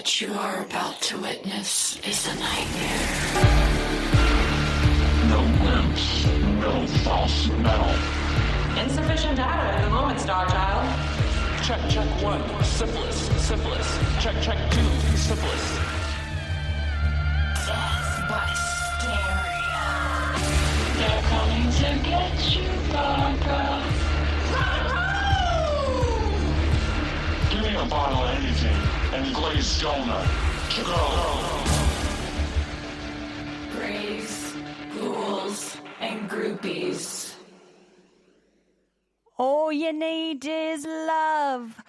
What you are about to witness is a nightmare. No glimpse, no false metal. Insufficient data at the moment, Starchild. Check 1, syphilis. Check 2, syphilis. Death by stereo. They're coming to get you, Barbara. Give me a bottle of anything and glazed donut. To go. Graves, ghouls, and groupies. All you need is love.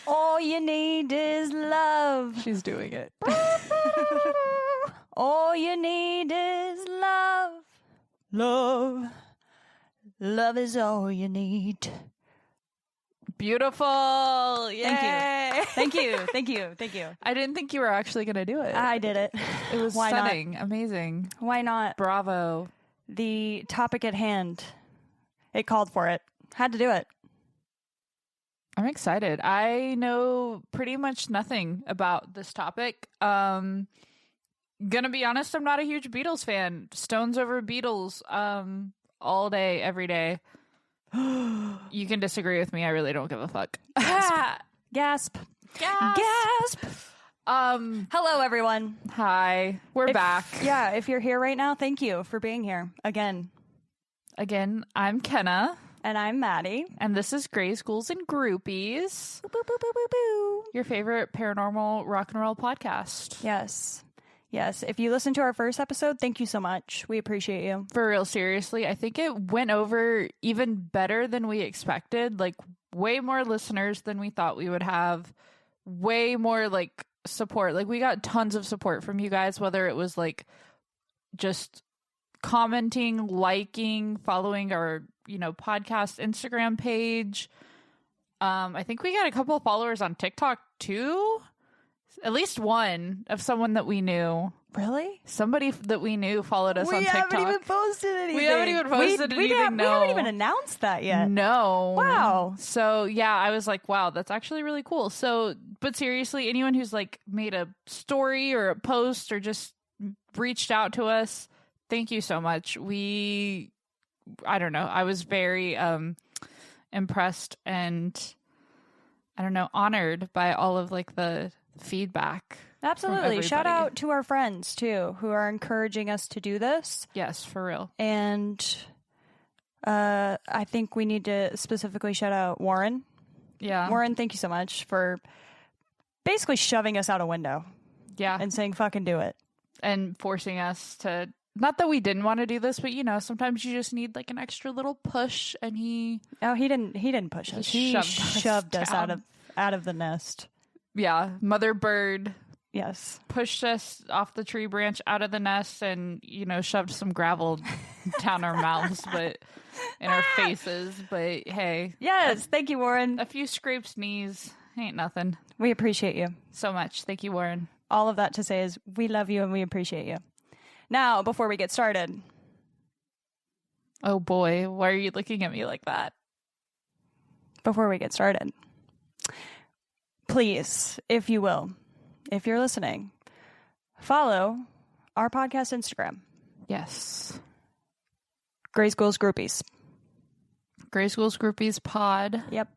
All you need is love. She's doing it. All you need is love. Love. Love is all you need. Beautiful. Yay. Thank you. Thank you. Thank you. I didn't think you were actually going to do it. I did it. It was Why stunning. Amazing. Why not? Bravo. The topic at hand. It called for it. Had to do it. I'm excited. I know pretty much nothing about this topic. Gonna be honest, I'm not a huge Beatles fan. Stones over Beatles all day, every day. You can disagree with me. I really don't give a fuck. Gasp. Gasp. Hello, everyone. Hi. We're back. Yeah, if you're here right now, thank you for being here again. Again, I'm Kenna. And I'm Maddie. And this is Grey's Ghouls and Groupies. Boo, boo, boo, boo, boo. Your favorite paranormal rock and roll podcast. Yes. Yes. If you listened to our first episode, thank you so much. We appreciate you. For real, seriously. I think it went over even better than we expected. Like, way more listeners than we thought we would have. Way more, like, support. Like, we got tons of support from you guys, whether it was, like, just commenting, liking, following our, podcast Instagram page. I think we got a couple of followers on TikTok too. At least one of someone that we knew. Really? Somebody that we knew followed us on TikTok. We haven't even posted anything. We haven't announced that yet. No. Wow. So yeah, I was like, wow, that's actually really cool. So, but seriously, anyone who's like made a story or a post or just reached out to us, thank you so much. I don't know. I was very impressed and honored by all of like the feedback. Absolutely. Shout out to our friends too who are encouraging us to do this. Yes, for real. And I think we need to specifically shout out Warren. Yeah. Warren, thank you so much for basically shoving us out a window. Yeah. And saying fucking do it. And forcing us to, not that we didn't want to do this, but sometimes you just need like an extra little push, and he didn't push us. He shoved us out of the nest. Yeah, mother bird. Yes. Pushed us off the tree branch out of the nest and, shoved some gravel down our mouths, but in our faces. But hey. Yes. Thank you, Warren. A few scraped knees ain't nothing. We appreciate you so much. Thank you, Warren. All of that to say is we love you and we appreciate you. Now, before we get started. Oh boy, why are you looking at me like that? Before we get started. Please, if you will, if you're listening, follow our podcast Instagram. Yes. Grey's Ghouls Groupies. Grey's Ghouls Groupies pod. Yep.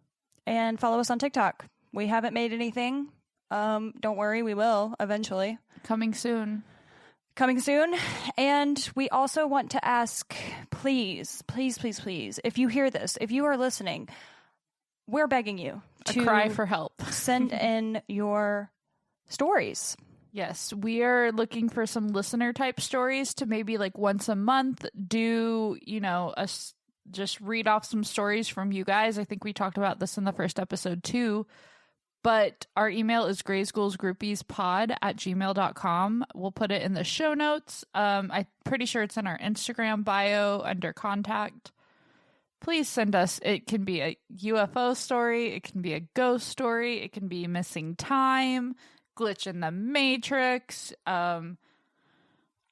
And follow us on TikTok. We haven't made anything. Don't worry, we will eventually. Coming soon. And we also want to ask, please, if you hear this, if you are listening, we're begging you to cry for help. Send in your stories. Yes, we are looking for some listener type stories to maybe like once a month do, just read off some stories from you guys. I think we talked about this in the first episode too. But our email is greyschoolsgroupiespod@gmail.com. We'll put it in the show notes. I'm pretty sure it's in our Instagram bio under contact. Please send us. It can be a UFO story. It can be a ghost story. It can be missing time, glitch in the Matrix.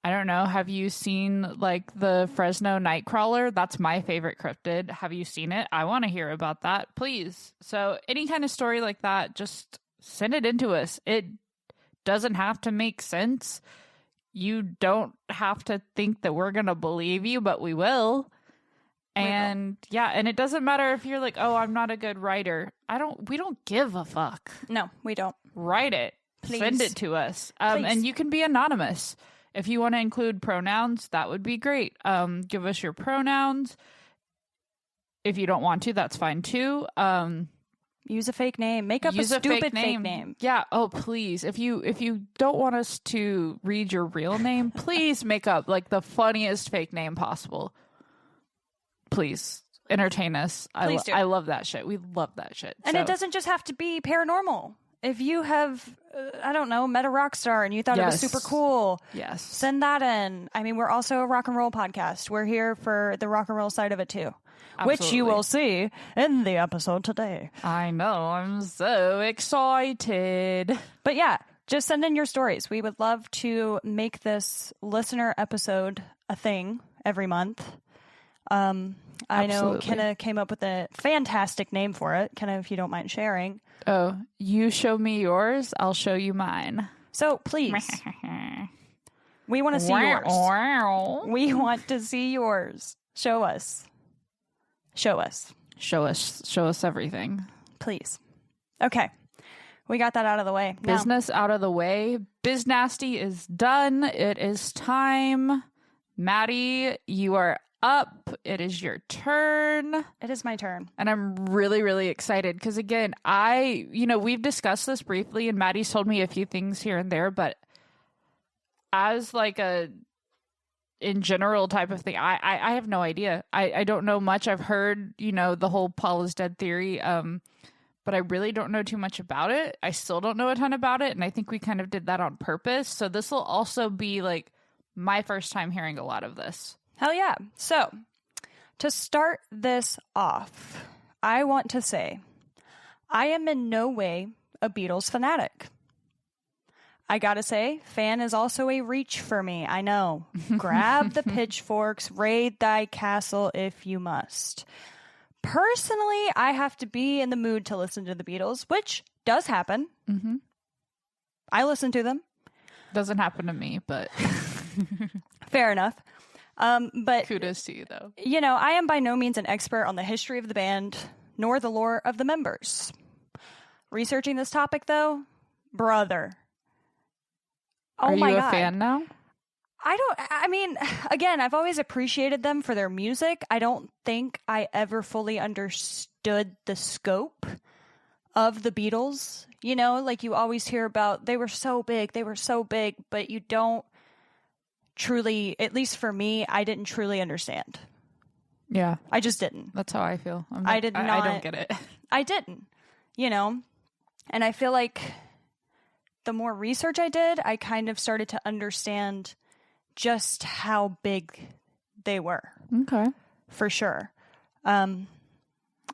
I don't know. Have you seen like the Fresno Nightcrawler? That's my favorite cryptid. Have you seen it? I want to hear about that, please. So any kind of story like that, just send it into us. It doesn't have to make sense. You don't have to think that we're going to believe you, but we will. And yeah, and it doesn't matter if you're like, oh, I'm not a good writer. We don't give a fuck. No, we don't. Write it. Please. Send it to us. And you can be anonymous. If you want to include pronouns, that would be great. Give us your pronouns. If you don't want to, that's fine too. Use a fake name. Make up a stupid fake name. Yeah. Oh, please. If you don't want us to read your real name, please make up like the funniest fake name possible. Please entertain us. Please do. I love that shit. We love that shit. And it doesn't just have to be paranormal. If you have, I don't know, met a rock star and you thought it was super cool, yes, send that in. I mean, we're also a rock and roll podcast. We're here for the rock and roll side of it too, which you will see in the episode today. I know. I'm so excited. But yeah, just send in your stories. We would love to make this listener episode a thing every month. I know Kenna came up with a fantastic name for it. Kenna, if you don't mind sharing. Oh, you show me yours, I'll show you mine. So please, we want to see yours. We want to see yours. Show us. Show us. Show us everything. Please. Okay. We got that out of the way. Business out of the way. Biz Nasty is done. It is time. Maddie, you are up. It is your turn. It is my turn. And I'm really, really excited because, again, we've discussed this briefly and Maddie's told me a few things here and there, but as like a in general type of thing, I have no idea. I don't know much. I've heard, the whole Paul is dead theory, but I really don't know too much about it. I still don't know a ton about it, and I think we kind of did that on purpose. So this will also be like my first time hearing a lot of this. Hell yeah. So, to start this off, I want to say I am in no way a Beatles fanatic. I gotta say, fan is also a reach for me. I know. Grab the pitchforks, raid thy castle if you must. Personally, I have to be in the mood to listen to the Beatles, which does happen. Mm-hmm. I listen to them. Doesn't happen to me, but fair enough. But kudos to you, though. I am by no means an expert on the history of the band, nor the lore of the members. Researching this topic, though, brother. Oh my God. Are you a fan now? Again, I've always appreciated them for their music. I don't think I ever fully understood the scope of the Beatles. Like you always hear about, they were so big, but you don't truly, at least for me, I didn't truly understand. Yeah. I just didn't. That's how I feel. I don't get it. I didn't, and I feel like the more research I did, I kind of started to understand just how big they were. Okay. For sure. And,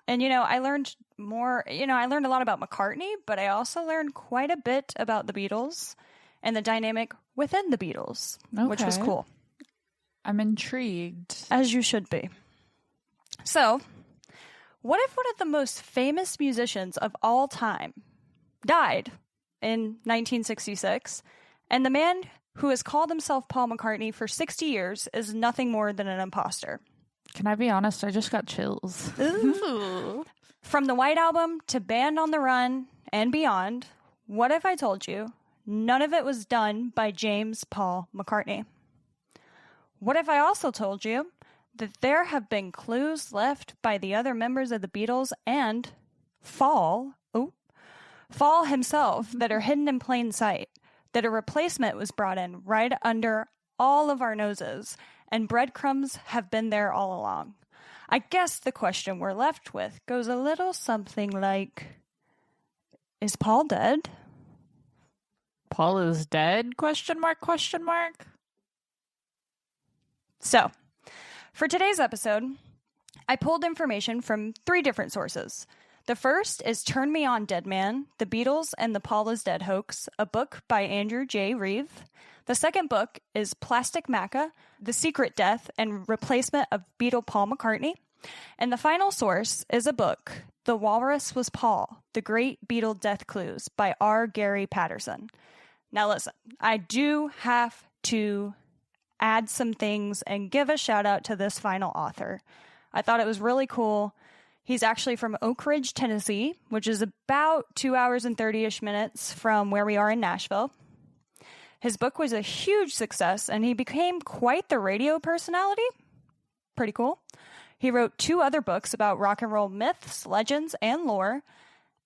I learned more, I learned a lot about McCartney, but I also learned quite a bit about the Beatles and the dynamic within the Beatles, which was cool. I'm intrigued. As you should be. So, what if one of the most famous musicians of all time died in 1966, and the man who has called himself Paul McCartney for 60 years is nothing more than an imposter? Can I be honest? I just got chills. Ooh. From the White Album to Band on the Run and beyond, what if I told you none of it was done by James Paul McCartney? What if I also told you that there have been clues left by the other members of the Beatles and Fall himself that are hidden in plain sight, that a replacement was brought in right under all of our noses, and breadcrumbs have been there all along? I guess the question we're left with goes a little something like, is Paul dead? Paul is dead? ? So, for today's episode, I pulled information from 3 different sources. The first is Turn Me On, Dead Man, The Beatles and the Paul is Dead Hoax, a book by Andrew J. Reeve. The second book is Plastic Macca, The Secret Death and Replacement of Beatle Paul McCartney. And the final source is a book, The Walrus Was Paul, The Great Beatle Death Clues by R. Gary Patterson. Now listen, I do have to add some things and give a shout out to this final author. I thought it was really cool. He's actually from Oak Ridge, Tennessee, which is about 2 hours and 30-ish minutes from where we are in Nashville. His book was a huge success, and he became quite the radio personality. Pretty cool. He wrote 2 other books about rock and roll myths, legends, and lore.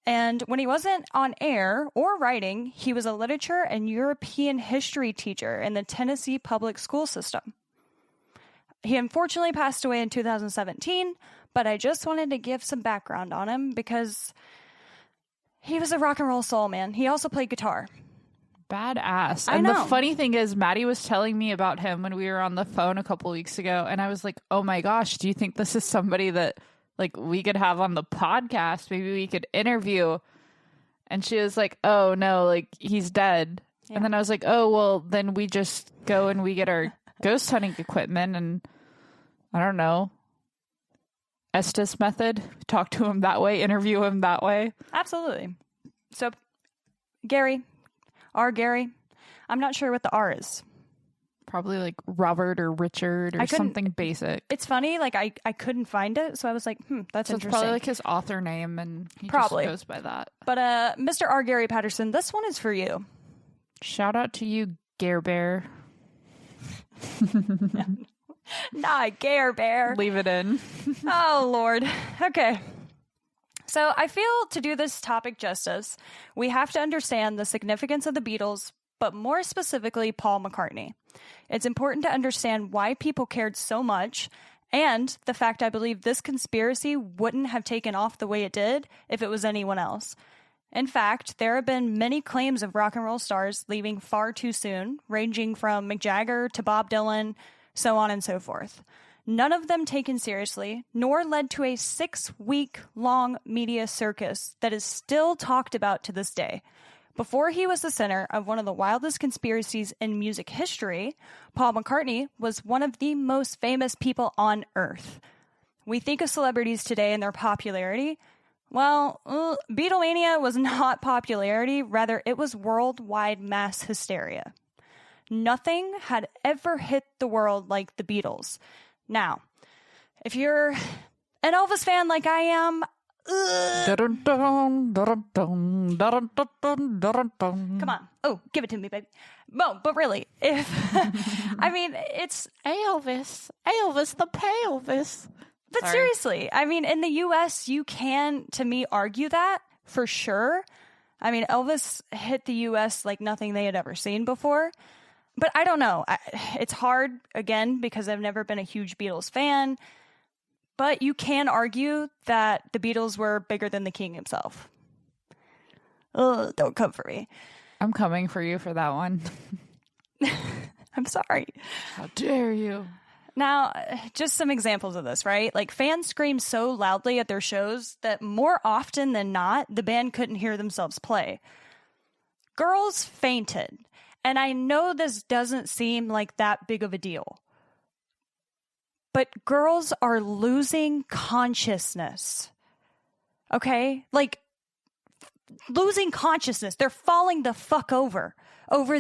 And when he wasn't on air or writing, he was a literature and European history teacher in the Tennessee public school system. He unfortunately passed away in 2017, but I just wanted to give some background on him because he was a rock and roll soul, man. He also played guitar. Badass. I And know. the funny thing is, Maddie was telling me about him when we were on the phone a couple weeks ago, and I was like, oh my gosh, do you think this is somebody that like we could have on the podcast? Maybe we could interview. And she was like, oh no, like he's dead. Yeah. And then I was like, oh, well, then we just go and we get our ghost hunting equipment and I don't know, Estes method, talk to him that way, interview him that way. Absolutely. So, Gary, R. Gary, I'm not sure what the R is. Probably like Robert or Richard or something basic. It's funny, like I couldn't find it, so I was like, that's So it's interesting. probably like his author name and he Probably. just goes by that. But Mr. R. Gary Patterson, this one is for you. Shout out to you, Gare Bear. Nah, Gare Bear. Leave it in. Oh, Lord. Okay. So I feel to do this topic justice, we have to understand the significance of the Beatles, but more specifically, Paul McCartney. It's important to understand why people cared so much and the fact I believe this conspiracy wouldn't have taken off the way it did if it was anyone else. In fact, there have been many claims of rock and roll stars leaving far too soon, ranging from Mick Jagger to Bob Dylan, so on and so forth. None of them taken seriously, nor led to a 6-week-long media circus that is still talked about to this day. Before he was the center of one of the wildest conspiracies in music history, Paul McCartney was one of the most famous people on Earth. We think of celebrities today and their popularity. Well, Beatlemania was not popularity, rather it was worldwide mass hysteria. Nothing had ever hit the world like the Beatles. Now, if you're an Elvis fan like I am, come on. Oh, give it to me, baby. No, but really, if I mean, it's Elvis the Pelvis. But Sorry. seriously, I mean, in the U.S., you can, to me, argue that for sure. I mean, Elvis hit the U.S. like nothing they had ever seen before. But I don't know. It's hard, again, because I've never been a huge Beatles fan. But you can argue that the Beatles were bigger than the king himself. Ugh, don't come for me. I'm coming for you for that one. I'm sorry. How dare you? Now, just some examples of this, right? Like, fans scream so loudly at their shows that more often than not, the band couldn't hear themselves play. Girls fainted. And I know this doesn't seem like that big of a deal. But girls are losing consciousness. Okay? Like, losing consciousness. They're falling the fuck over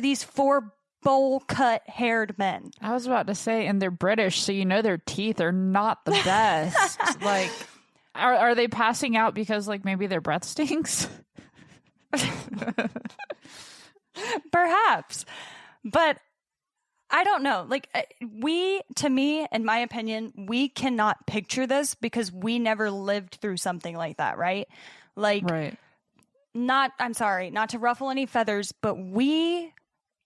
these 4 bowl-cut haired men. I was about to say, and they're British, so you know their teeth are not the best. Like, are they passing out because, like, maybe their breath stinks? Perhaps. But I don't know. Like, to me, in my opinion, we cannot picture this because we never lived through something like that, right? Like, right. I'm sorry, not to ruffle any feathers, but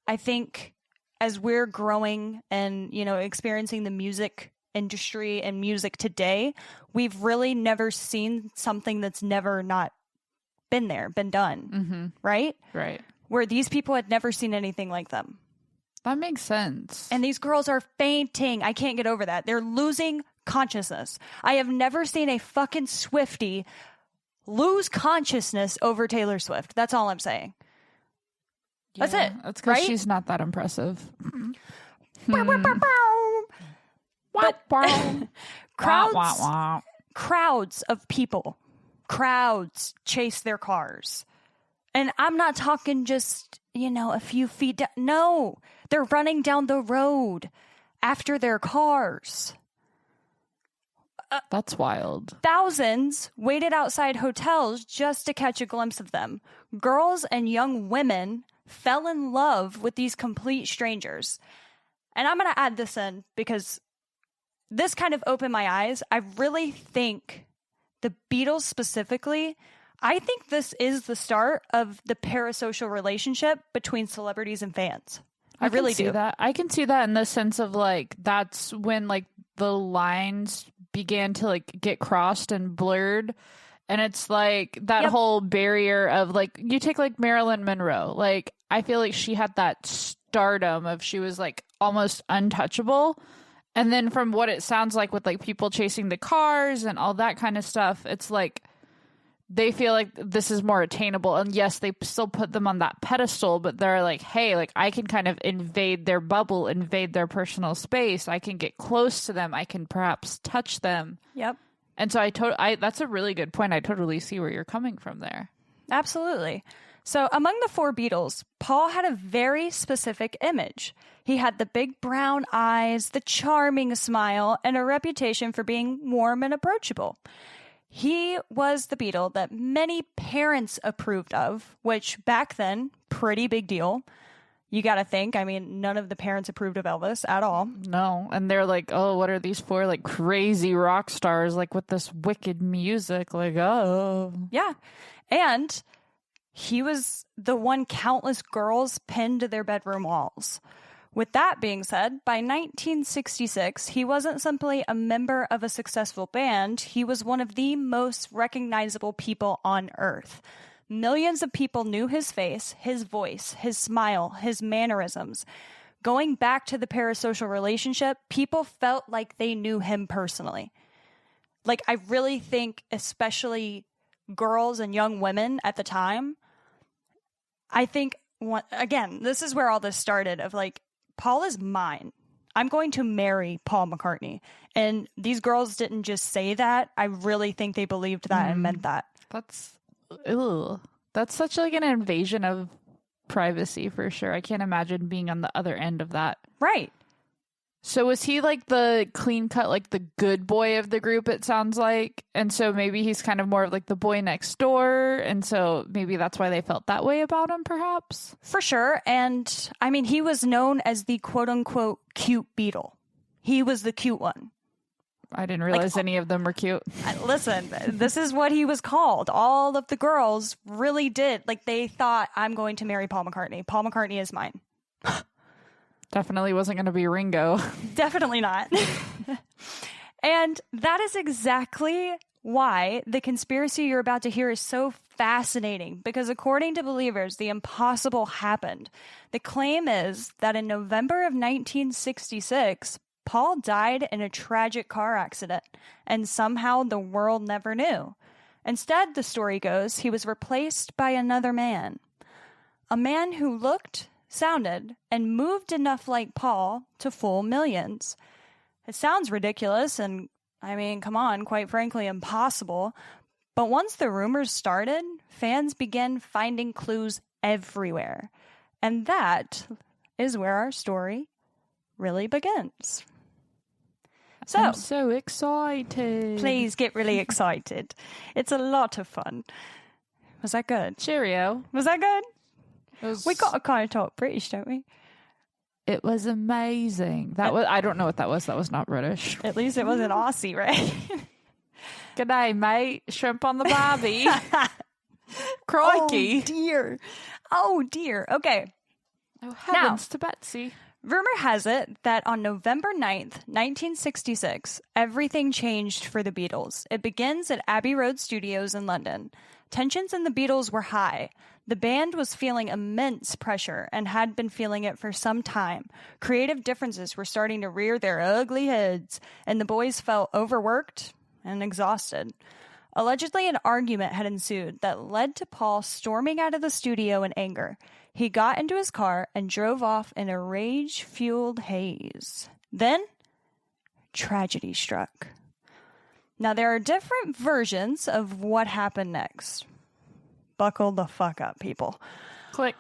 I think as we're growing and, you know, experiencing the music industry and music today, we've really never seen something that's never not been done, right? Right. Where these people had never seen anything like them. That makes sense. And these girls are fainting. I can't get over that. They're losing consciousness. I have never seen a fucking Swiftie lose consciousness over Taylor Swift. That's all I'm saying. That's it. That's because right? she's not that impressive. But Crowds, Wah, wah, wah. crowds of people, crowds chase their cars. And I'm not talking just, a few feet down. No, they're running down the road after their cars. That's wild. Thousands waited outside hotels just to catch a glimpse of them. Girls and young women fell in love with these complete strangers. And I'm going to add this in because this kind of opened my eyes. I really think the Beatles specifically, I think this is the start of the parasocial relationship between celebrities and fans. I really see do. that. I can see that in the sense of like that's when like the lines began to like get crossed and blurred, and it's like that whole barrier of like you take like Marilyn Monroe. Like I feel like she had that stardom of she was like almost untouchable, and then from what it sounds like with like people chasing the cars and all that kind of stuff, it's like they feel like this is more attainable. And yes, they still put them on that pedestal, but they're like, hey, like I can kind of invade their bubble, invade their personal space. I can get close to them. I can perhaps touch them. Yep. And so that's a really good point. I totally see where you're coming from there. Absolutely. So among the four Beatles, Paul had a very specific image. He had the big brown eyes, the charming smile, and a reputation for being warm and approachable. He was the Beatle that many parents approved of, which back then, pretty big deal. You got to think, I mean, none of the parents approved of Elvis at all. No. And they're like, oh, what are these four like crazy rock stars like with this wicked music? Like, oh. Yeah. And he was the one countless girls pinned to their bedroom walls. With that being said, by 1966, he wasn't simply a member of a successful band, he was one of the most recognizable people on Earth. Millions of people knew his face, his voice, his smile, his mannerisms. Going back to the parasocial relationship, people felt like they knew him personally. Like, I really think, especially girls and young women at the time, I think, again, this is where all this started of like, Paul is mine. I'm going to marry Paul McCartney. And these girls didn't just say that. I really think they believed that and meant that. That's such like an invasion of privacy for sure. I can't imagine being on the other end of that. Right. So was he like the clean cut, like the good boy of the group, it sounds like? And so maybe he's kind of more of like the boy next door. And so maybe that's why they felt that way about him, perhaps? For sure. And I mean, he was known as the quote unquote cute Beatle. He was the cute one. I didn't realize any of them were cute. Listen, this is what he was called. All of the girls really did. Like they thought, I'm going to marry Paul McCartney. Paul McCartney is mine. Definitely wasn't going to be Ringo. Definitely not. And that is exactly why the conspiracy you're about to hear is so fascinating, because according to believers, the impossible happened. The claim is that in November of 1966, Paul died in a tragic car accident, and somehow the world never knew. Instead, the story goes, he was replaced by another man. A man who looked, sounded, and moved enough like Paul to fool millions. It sounds ridiculous and, I mean, come on, quite frankly, impossible. But once the rumors started, fans began finding clues everywhere. And that is where our story really begins. So, I'm so excited. Please get really excited. It's a lot of fun. Was that good? Cheerio. Was that good? Was, We got to kind of talk British, don't we? It was amazing. That was, I don't know what that was. That was not British. At least it wasn't Aussie, right? Good day, mate. Shrimp on the barbie. Crikey. Oh, dear. Oh, dear. Okay. Oh, heavens to Betsy. Rumor has it that on November 9th, 1966, everything changed for the Beatles. It begins at Abbey Road Studios in London. Tensions in the Beatles were high. The band was feeling immense pressure and had been feeling it for some time. Creative differences were starting to rear their ugly heads, and the boys felt overworked and exhausted. Allegedly, an argument had ensued that led to Paul storming out of the studio in anger. He got into his car and drove off in a rage-fueled haze. Then, tragedy struck. Now, there are different versions of what happened next. Buckle the fuck up, people. Click.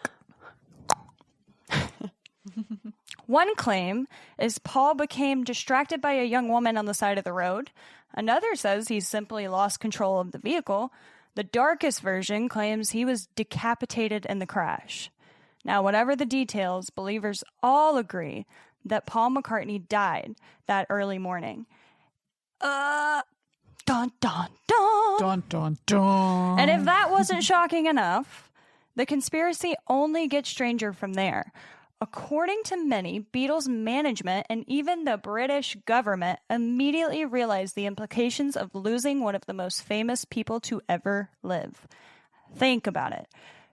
One claim is Paul became distracted by a young woman on the side of the road. Another says he simply lost control of the vehicle. The darkest version claims he was decapitated in the crash. Now, whatever the details, believers all agree that Paul McCartney died that early morning. Dun, dun, dun. Dun, dun, dun. And if that wasn't shocking enough, the conspiracy only gets stranger from there. According to many, Beatles management and even the British government immediately realized the implications of losing one of the most famous people to ever live. Think about it.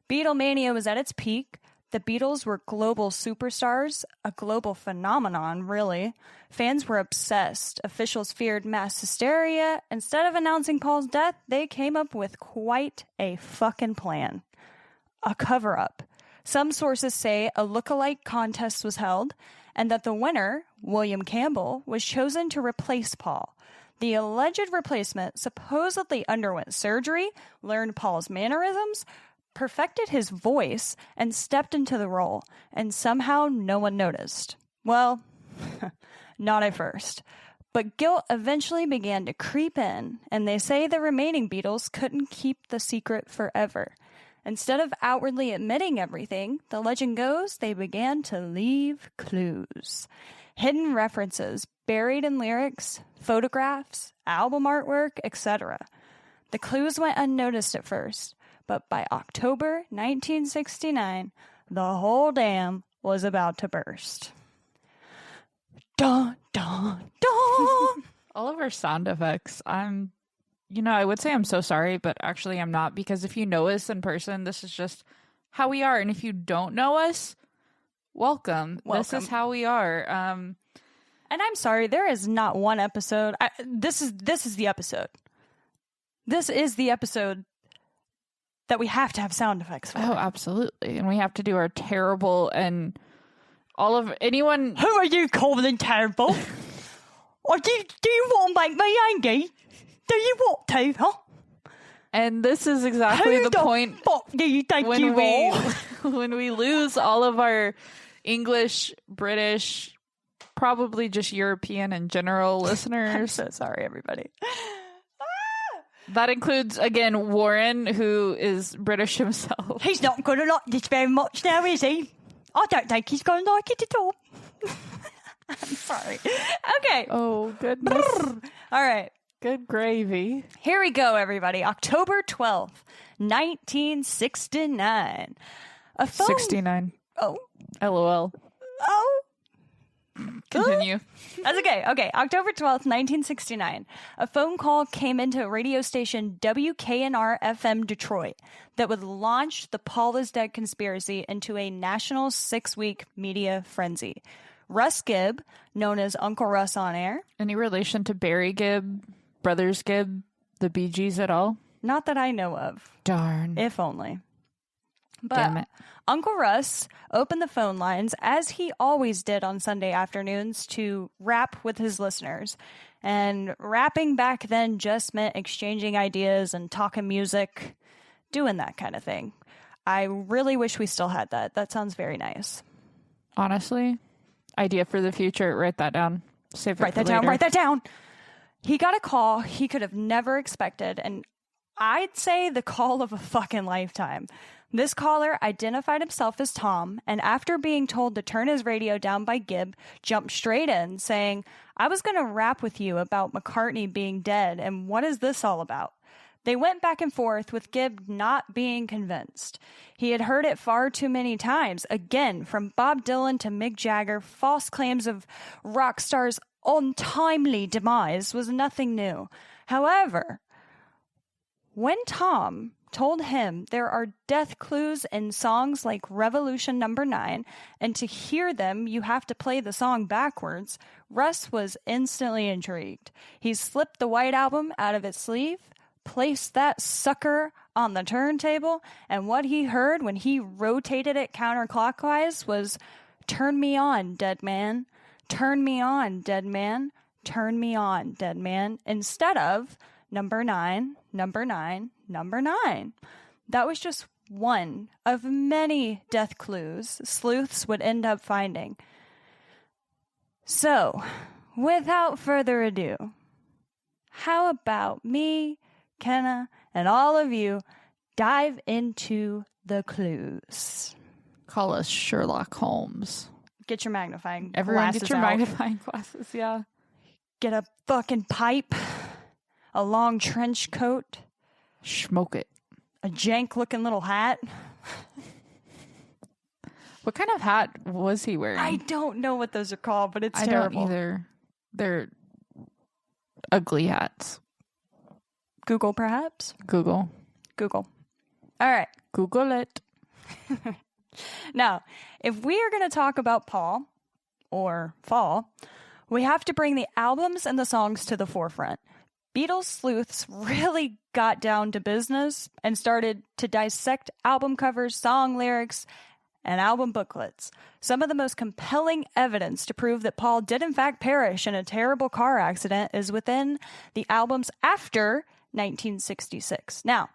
Beatlemania was at its peak. The Beatles were global superstars, a global phenomenon, really. Fans were obsessed. Officials feared mass hysteria. Instead of announcing Paul's death, they came up with quite a fucking plan. A cover-up. Some sources say a look-alike contest was held, and that the winner, William Campbell, was chosen to replace Paul. The alleged replacement supposedly underwent surgery, learned Paul's mannerisms, perfected his voice, and stepped into the role, and somehow no one noticed. Well, not at first. But guilt eventually began to creep in, and they say the remaining Beatles couldn't keep the secret forever. Instead of outwardly admitting everything, the legend goes they began to leave clues. Hidden references buried in lyrics, photographs, album artwork, etc. The clues went unnoticed at first, but by October 1969, the whole dam was about to burst. Dun, dun, dun! All of our sound effects, I would say I'm so sorry, but actually I'm not, because if you know us in person, this is just how we are. And if you don't know us, welcome. This is how we are. And I'm sorry, there is not one episode. This is the episode. This is the episode that we have to have sound effects for. Oh, absolutely. And we have to do our terrible and all of anyone. Who are you calling terrible? Or do you want to make me angry? Do you want to, huh? And this is exactly Who the point. Fuck do you think when you we are? when we lose all of our English, British, probably just European and general I'm listeners. so sorry, everybody. That includes, again, Warren, who is British himself. He's not going to like this very much now, is he? I don't think he's going to like it at all. I'm sorry. Okay. Oh, goodness. All right. Good gravy. Here we go, everybody. October 12th, 1969. A phone... 69. Oh. LOL. Oh. Continue. That's okay. Okay. October 12th, 1969. A phone call came into radio station WKNR-FM Detroit that would launch the Paul is Dead conspiracy into a national 6-week media frenzy. Russ Gibb, known as Uncle Russ on air. Any relation to Barry Gibb, Brothers Gibb, the Bee Gees at all? Not that I know of. Darn. If only. But Damn it. Uncle Russ opened the phone lines, as he always did on Sunday afternoons, to rap with his listeners. And rapping back then just meant exchanging ideas and talking music, doing that kind of thing. I really wish we still had that. That sounds very nice. Honestly, idea for the future. Write that down. Save it Write for that down. later. Write that down. He got a call he could have never expected, and I'd say the call of a fucking lifetime. This caller identified himself as Tom, and after being told to turn his radio down by Gibb, jumped straight in, saying, "I was going to rap with you about McCartney being dead, and what is this all about?" They went back and forth, with Gibb not being convinced. He had heard it far too many times. Again, from Bob Dylan to Mick Jagger, false claims of rock stars' untimely demise was nothing new. However, when Tom told him there are death clues in songs like Revolution No. 9, and to hear them you have to play the song backwards, Russ was instantly intrigued. He slipped the White Album out of its sleeve, placed that sucker on the turntable, and what he heard when he rotated it counterclockwise was, "Turn me on, dead man. Turn me on, dead man. Turn Me On, Dead Man, instead of number 9, number 9, number 9. That was just one of many death clues sleuths would end up finding. So, without further ado, how about me, Kenna, and all of you dive into the clues? Call us Sherlock Holmes. Get your magnifying Everyone glasses get your out. magnifying glasses, yeah. Get a fucking pipe, a long trench coat, Smoke it. a jank-looking little hat. What kind of hat was he wearing? I don't know what those are called, but it's I terrible. don't either. They're ugly hats. Google, perhaps? Google. Google. All right. Google it. Now, if we are going to talk about Paul, or fall, we have to bring the albums and the songs to the forefront. Beatles sleuths really got down to business and started to dissect album covers, song lyrics, and album booklets. Some of the most compelling evidence to prove that Paul did in fact perish in a terrible car accident is within the albums after 1966. Now,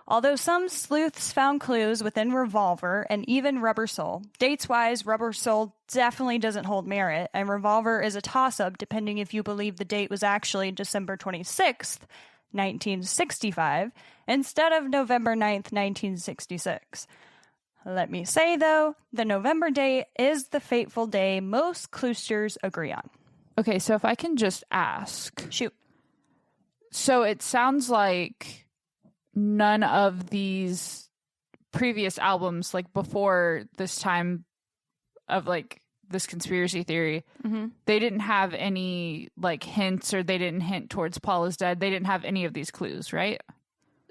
although some sleuths found clues within Revolver and even Rubber Soul, dates-wise, Rubber Soul definitely doesn't hold merit, and Revolver is a toss-up depending if you believe the date was actually December 26th, 1965, instead of November 9th, 1966. Let me say, though, the November date is the fateful day most cluesters agree on. Okay, so if I can just ask. Shoot. So it sounds like none of these previous albums, like before this time of like this conspiracy theory, they didn't have any like hints, or they didn't hint towards Paul is dead. They didn't have any of these clues, right?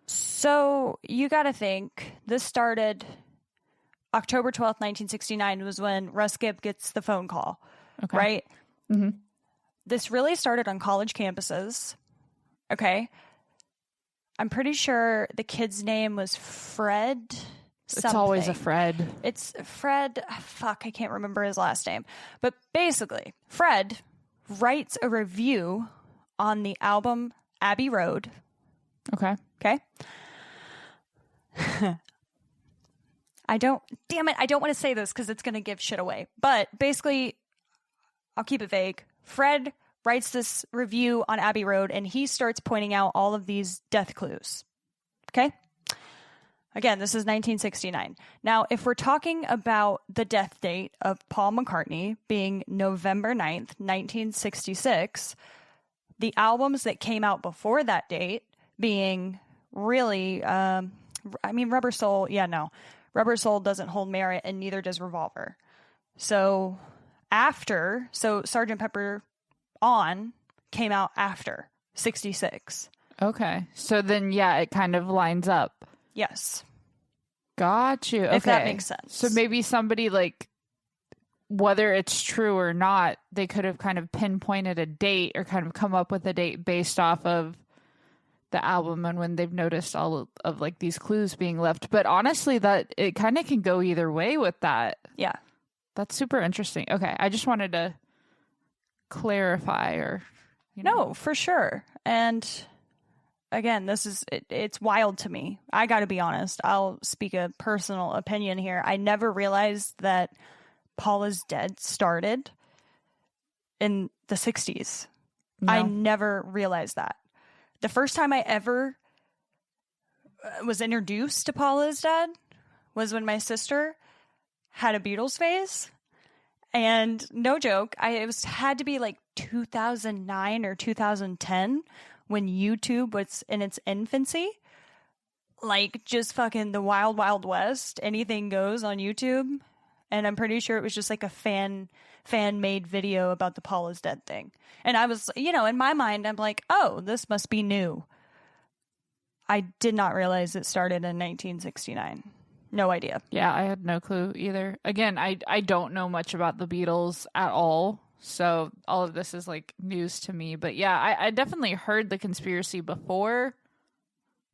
So you got to think this started October 12th, 1969 was when Russ Gibb gets the phone call, right? Mm-hmm. This really started on college campuses. Okay. I'm pretty sure the kid's name was Fred something. It's always a Fred. It's Fred. Fuck, I can't remember his last name. But basically, Fred writes a review on the album Abbey Road. Okay. Okay. I don't want to say this because it's going to give shit away. But basically, I'll keep it vague. Fred writes this review on Abbey Road, and he starts pointing out all of these death clues. Okay? Again, this is 1969. Now, if we're talking about the death date of Paul McCartney being November 9th, 1966, the albums that came out before that date being really, Rubber Soul, Rubber Soul doesn't hold merit, and neither does Revolver. So Sgt. Pepper On came out after 66. Okay. So then, yeah, it kind of lines up. Yes. Got you. Okay. If that makes sense. So maybe somebody, like, whether it's true or not, they could have kind of pinpointed a date or kind of come up with a date based off of the album and when they've noticed all of like these clues being left. But honestly, that it kind of can go either way with that. Yeah. That's super interesting. Okay. I just wanted to clarify or, No, for sure. And again, it's wild to me. I got to be honest. I'll speak a personal opinion here. I never realized that Paul is Dead started in the 60s. No. I never realized that. The first time I ever was introduced to Paul is Dead was when my sister had a Beatles phase. And no joke, it had to be like 2009 or 2010 when YouTube was in its infancy. Like just fucking the wild, wild west. Anything goes on YouTube. And I'm pretty sure it was just like a fan-made video about the Paul is Dead thing. And I was, in my mind, I'm like, oh, this must be new. I did not realize it started in 1969. No idea. Yeah, I had no clue either. Again, I don't know much about the Beatles at all. So all of this is like news to me. But yeah, I definitely heard the conspiracy before,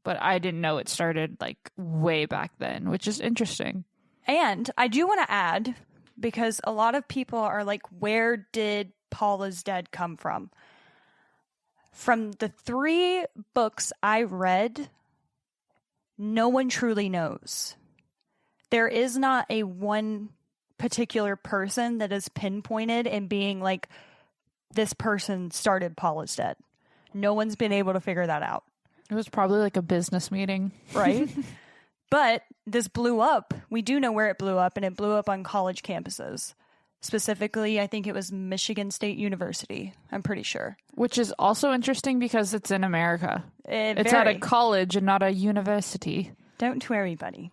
but I didn't know it started like way back then, which is interesting. And I do want to add, because a lot of people are like, where did Paul is Dead come from? From the 3 books I read, no one truly knows. There is not a one particular person that is pinpointed in being like, this person started Paul is Dead. No one's been able to figure that out. It was probably like a business meeting. Right? But this blew up. We do know where it blew up, and it blew up on college campuses. Specifically, I think it was Michigan State University. I'm pretty sure. Which is also interesting because it's in America. It's Very. at a college and not a university. Don't worry, buddy.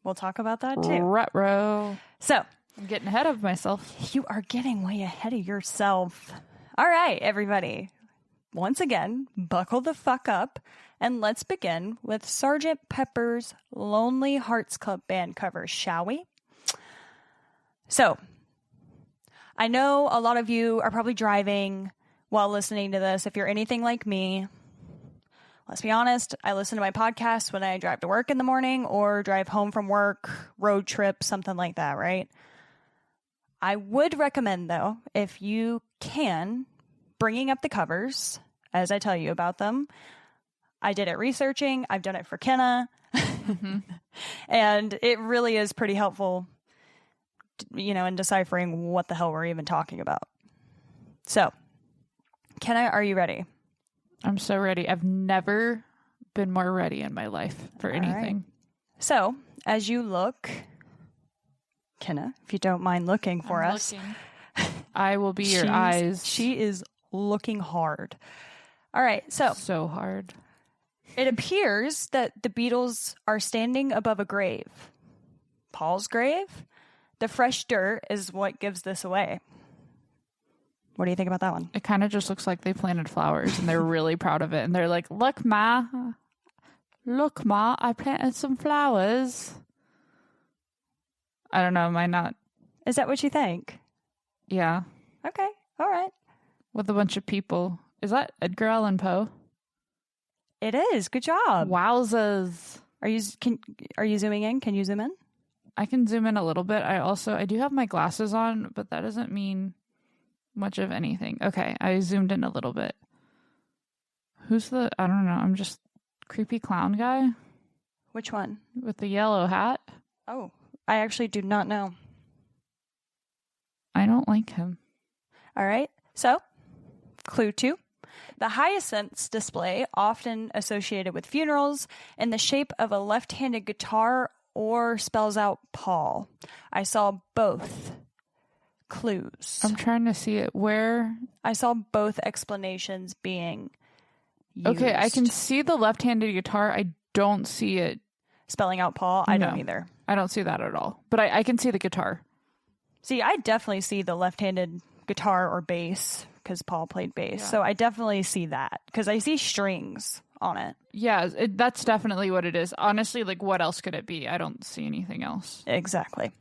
We'll talk about that too. Ruh-roh. So, I'm getting ahead of myself. you are getting way ahead of yourself. All right, everybody. Once again, buckle the fuck up, and let's begin with Sgt. Pepper's Lonely Hearts Club Band cover, shall we? So, I know a lot of you are probably driving while listening to this. If you're anything like me, let's be honest, I listen to my podcast when I drive to work in the morning or drive home from work, road trip, something like that, right? I would recommend, though, if you can, bringing up the covers as I tell you about them. I did it researching. I've done it for Kenna. And it really is pretty helpful, you know, in deciphering what the hell we're even talking about. So, Kenna, are you ready? I'm so ready. I've never been more ready in my life for anything. Right. So, as you look, Kenna, if you don't mind looking for us. I will be your eyes. She is looking hard. All right, so hard. It appears that the Beatles are standing above a grave. Paul's grave? The fresh dirt is what gives this away. What do you think about that one? It kind of just looks like they planted flowers and they're really proud of it. And they're like, look, Ma, I planted some flowers. I don't know. Am I not? Is that what you think? Yeah. Okay. All right. With a bunch of people. Is that Edgar Allan Poe? It is. Good job. Wowzers. Are you zooming in? Can you zoom in? I can zoom in a little bit. I do have my glasses on, but that doesn't mean much of anything. Okay, I zoomed in a little bit. I don't know. I'm just creepy clown guy Which one? with the yellow hat. Oh, I actually do not know. I don't like him. All right. So, clue 2. The hyacinths display, often associated with funerals, in the shape of a left-handed guitar or spells out Paul. I saw both clues. I'm trying to see it. Where? I saw both explanations being used. Okay, I can see the left-handed guitar. I don't see it. Spelling out Paul? I don't either. I don't see that at all. But I can see the guitar. See, I definitely see the left-handed guitar or bass because Paul played bass. Yeah. So I definitely see that because I see strings on it. Yeah, that's definitely what it is. Honestly, like, what else could it be? I don't see anything else. Exactly.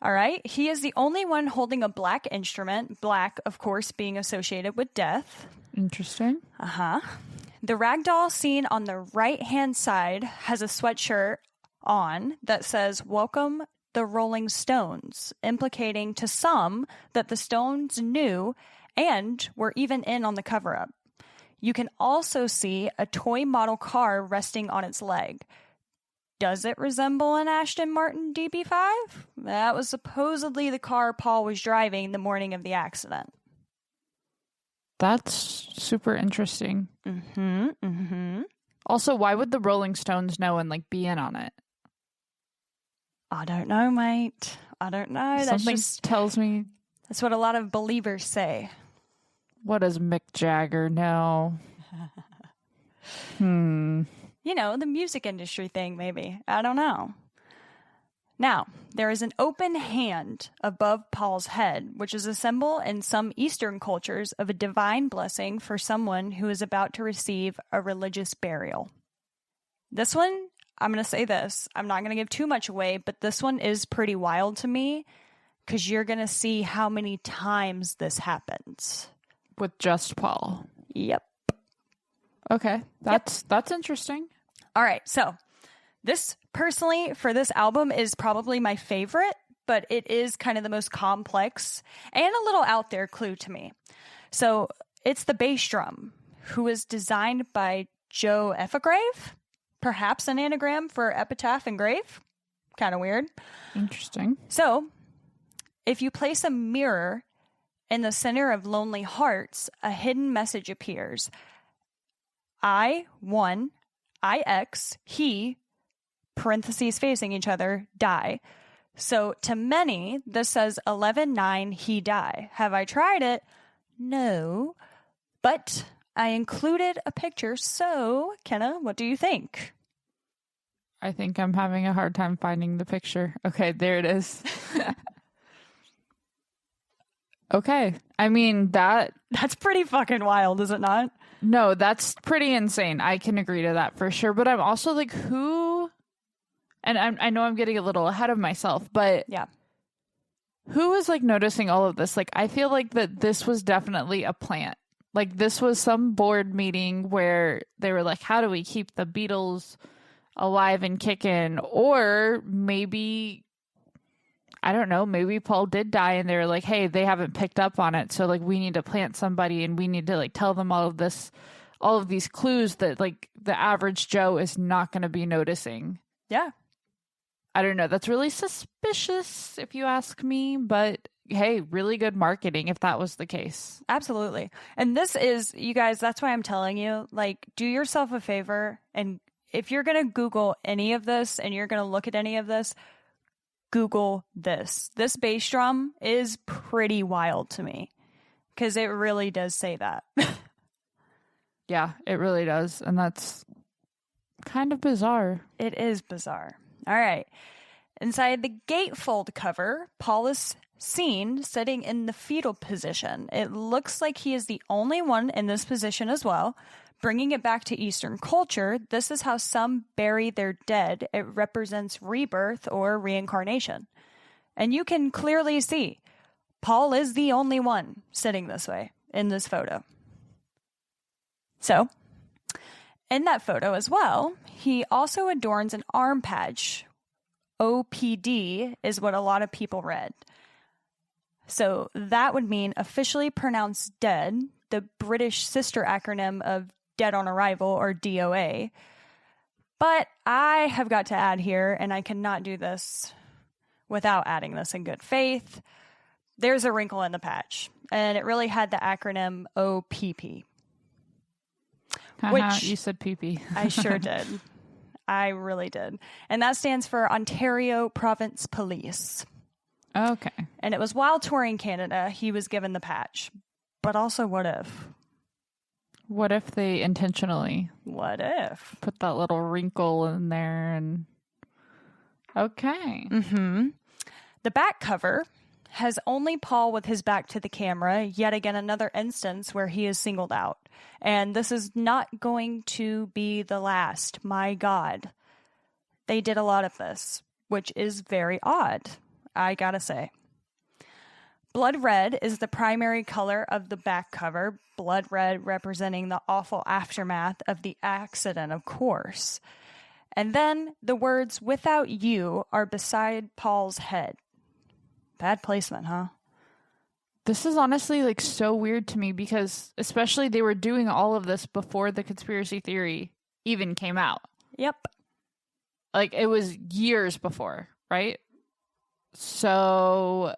All right. He is the only one holding a black instrument. Black, of course, being associated with death. Interesting. Uh-huh. The ragdoll seen on the right-hand side has a sweatshirt on that says, "Welcome the Rolling Stones," implicating to some that the Stones knew and were even in on the cover-up. You can also see a toy model car resting on its leg. Does it resemble an Aston Martin DB5? That was supposedly the car Paul was driving the morning of the accident. That's super interesting. Also, why would the Rolling Stones know and, like, be in on it? I don't know, mate. I don't know. Something tells me. That's what a lot of believers say. What does Mick Jagger know? You know, the music industry thing, maybe. I don't know. Now, there is an open hand above Paul's head, which is a symbol in some Eastern cultures of a divine blessing for someone who is about to receive a religious burial. This one, I'm going to say this. I'm not going to give too much away, but this one is pretty wild to me because you're going to see how many times this happens. With just Paul. Yep. Okay. That's interesting. All right. So this personally for this album is probably my favorite, but it is kind of the most complex and a little out there clue to me. So it's the bass drum, who was designed by Joe Effagrave, perhaps an anagram for epitaph and grave. Kind of weird. Interesting. So, if you place a mirror in the center of Lonely Hearts, a hidden message appears. I, one, IX, he, parentheses facing each other, die. So, to many, this says 11-9, he die. Have I tried it? No. But I included a picture, so, Kenna, what do you think? I think I'm having a hard time finding the picture. Okay, there it is. Okay. I mean, that's pretty fucking wild, is it not? No, that's pretty insane. I can agree to that for sure. But I'm also like, who? And I know I'm getting a little ahead of myself, but yeah, who was like noticing all of this? Like, I feel like that this was definitely a plant. Like, this was some board meeting where they were like, how do we keep the Beatles alive and kicking? Or maybe, I don't know, maybe Paul did die and they were like, hey, they haven't picked up on it, so like we need to plant somebody and we need to like tell them all of these clues that like the average Joe is not going to be noticing. Yeah. I don't know, that's really suspicious if you ask me, but hey, really good marketing if that was the case. Absolutely. And this is, you guys, that's why I'm telling you, like, do yourself a favor, and if you're going to Google any of this and you're going to look at any of this, Google this. This bass drum is pretty wild to me because it really does say that. Yeah, it really does. And that's kind of bizarre. It is bizarre. All right. Inside the gatefold cover, Paul is seen sitting in the fetal position. It looks like he is the only one in this position as well. Bringing it back to Eastern culture, this is how some bury their dead. It represents rebirth or reincarnation. And you can clearly see Paul is the only one sitting this way in this photo. So, in that photo as well, he also adorns an arm patch. OPD is what a lot of people read. So that would mean officially pronounced dead, the British sister acronym of Dead on Arrival, or DOA. But I have got to add here, and I cannot do this without adding this in good faith, there's a wrinkle in the patch, and it really had the acronym OPP. Which you said PP. I sure did. I really did. And that stands for Ontario Province Police. Okay. And it was while touring Canada, he was given the patch. But also, what if? What if they intentionally? What if? Put that little wrinkle in there and... Okay. Mm-hmm. The back cover has only Paul with his back to the camera, yet again another instance where he is singled out. And this is not going to be the last. My God. They did a lot of this, which is very odd, I gotta say. Blood red is the primary color of the back cover, blood red representing the awful aftermath of the accident, of course. And then the words "without you" are beside Paul's head. Bad placement, huh? This is honestly like so weird to me because especially they were doing all of this before the conspiracy theory even came out. Yep. Like it was years before, right? So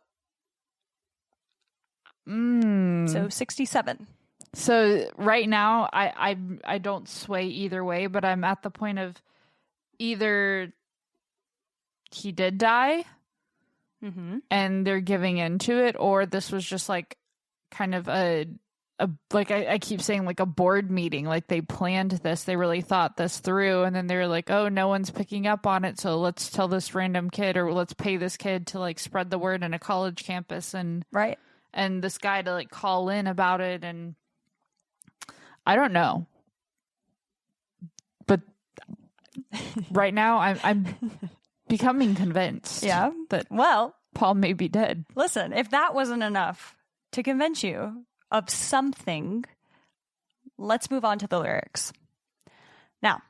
67. So right now I don't sway either way, but I'm at the point of either he did die and they're giving into it, or this was just like kind of a like I keep saying, like a board meeting, like they planned this, they really thought this through, and then they were like, oh, no one's picking up on it, so let's tell this random kid, or let's pay this kid to like spread the word in a college campus, and right, and this guy to like call in about it. And I don't know, but right now I'm becoming convinced that Paul may be dead. Listen, if that wasn't enough to convince you of something, let's move on to the lyrics. Now,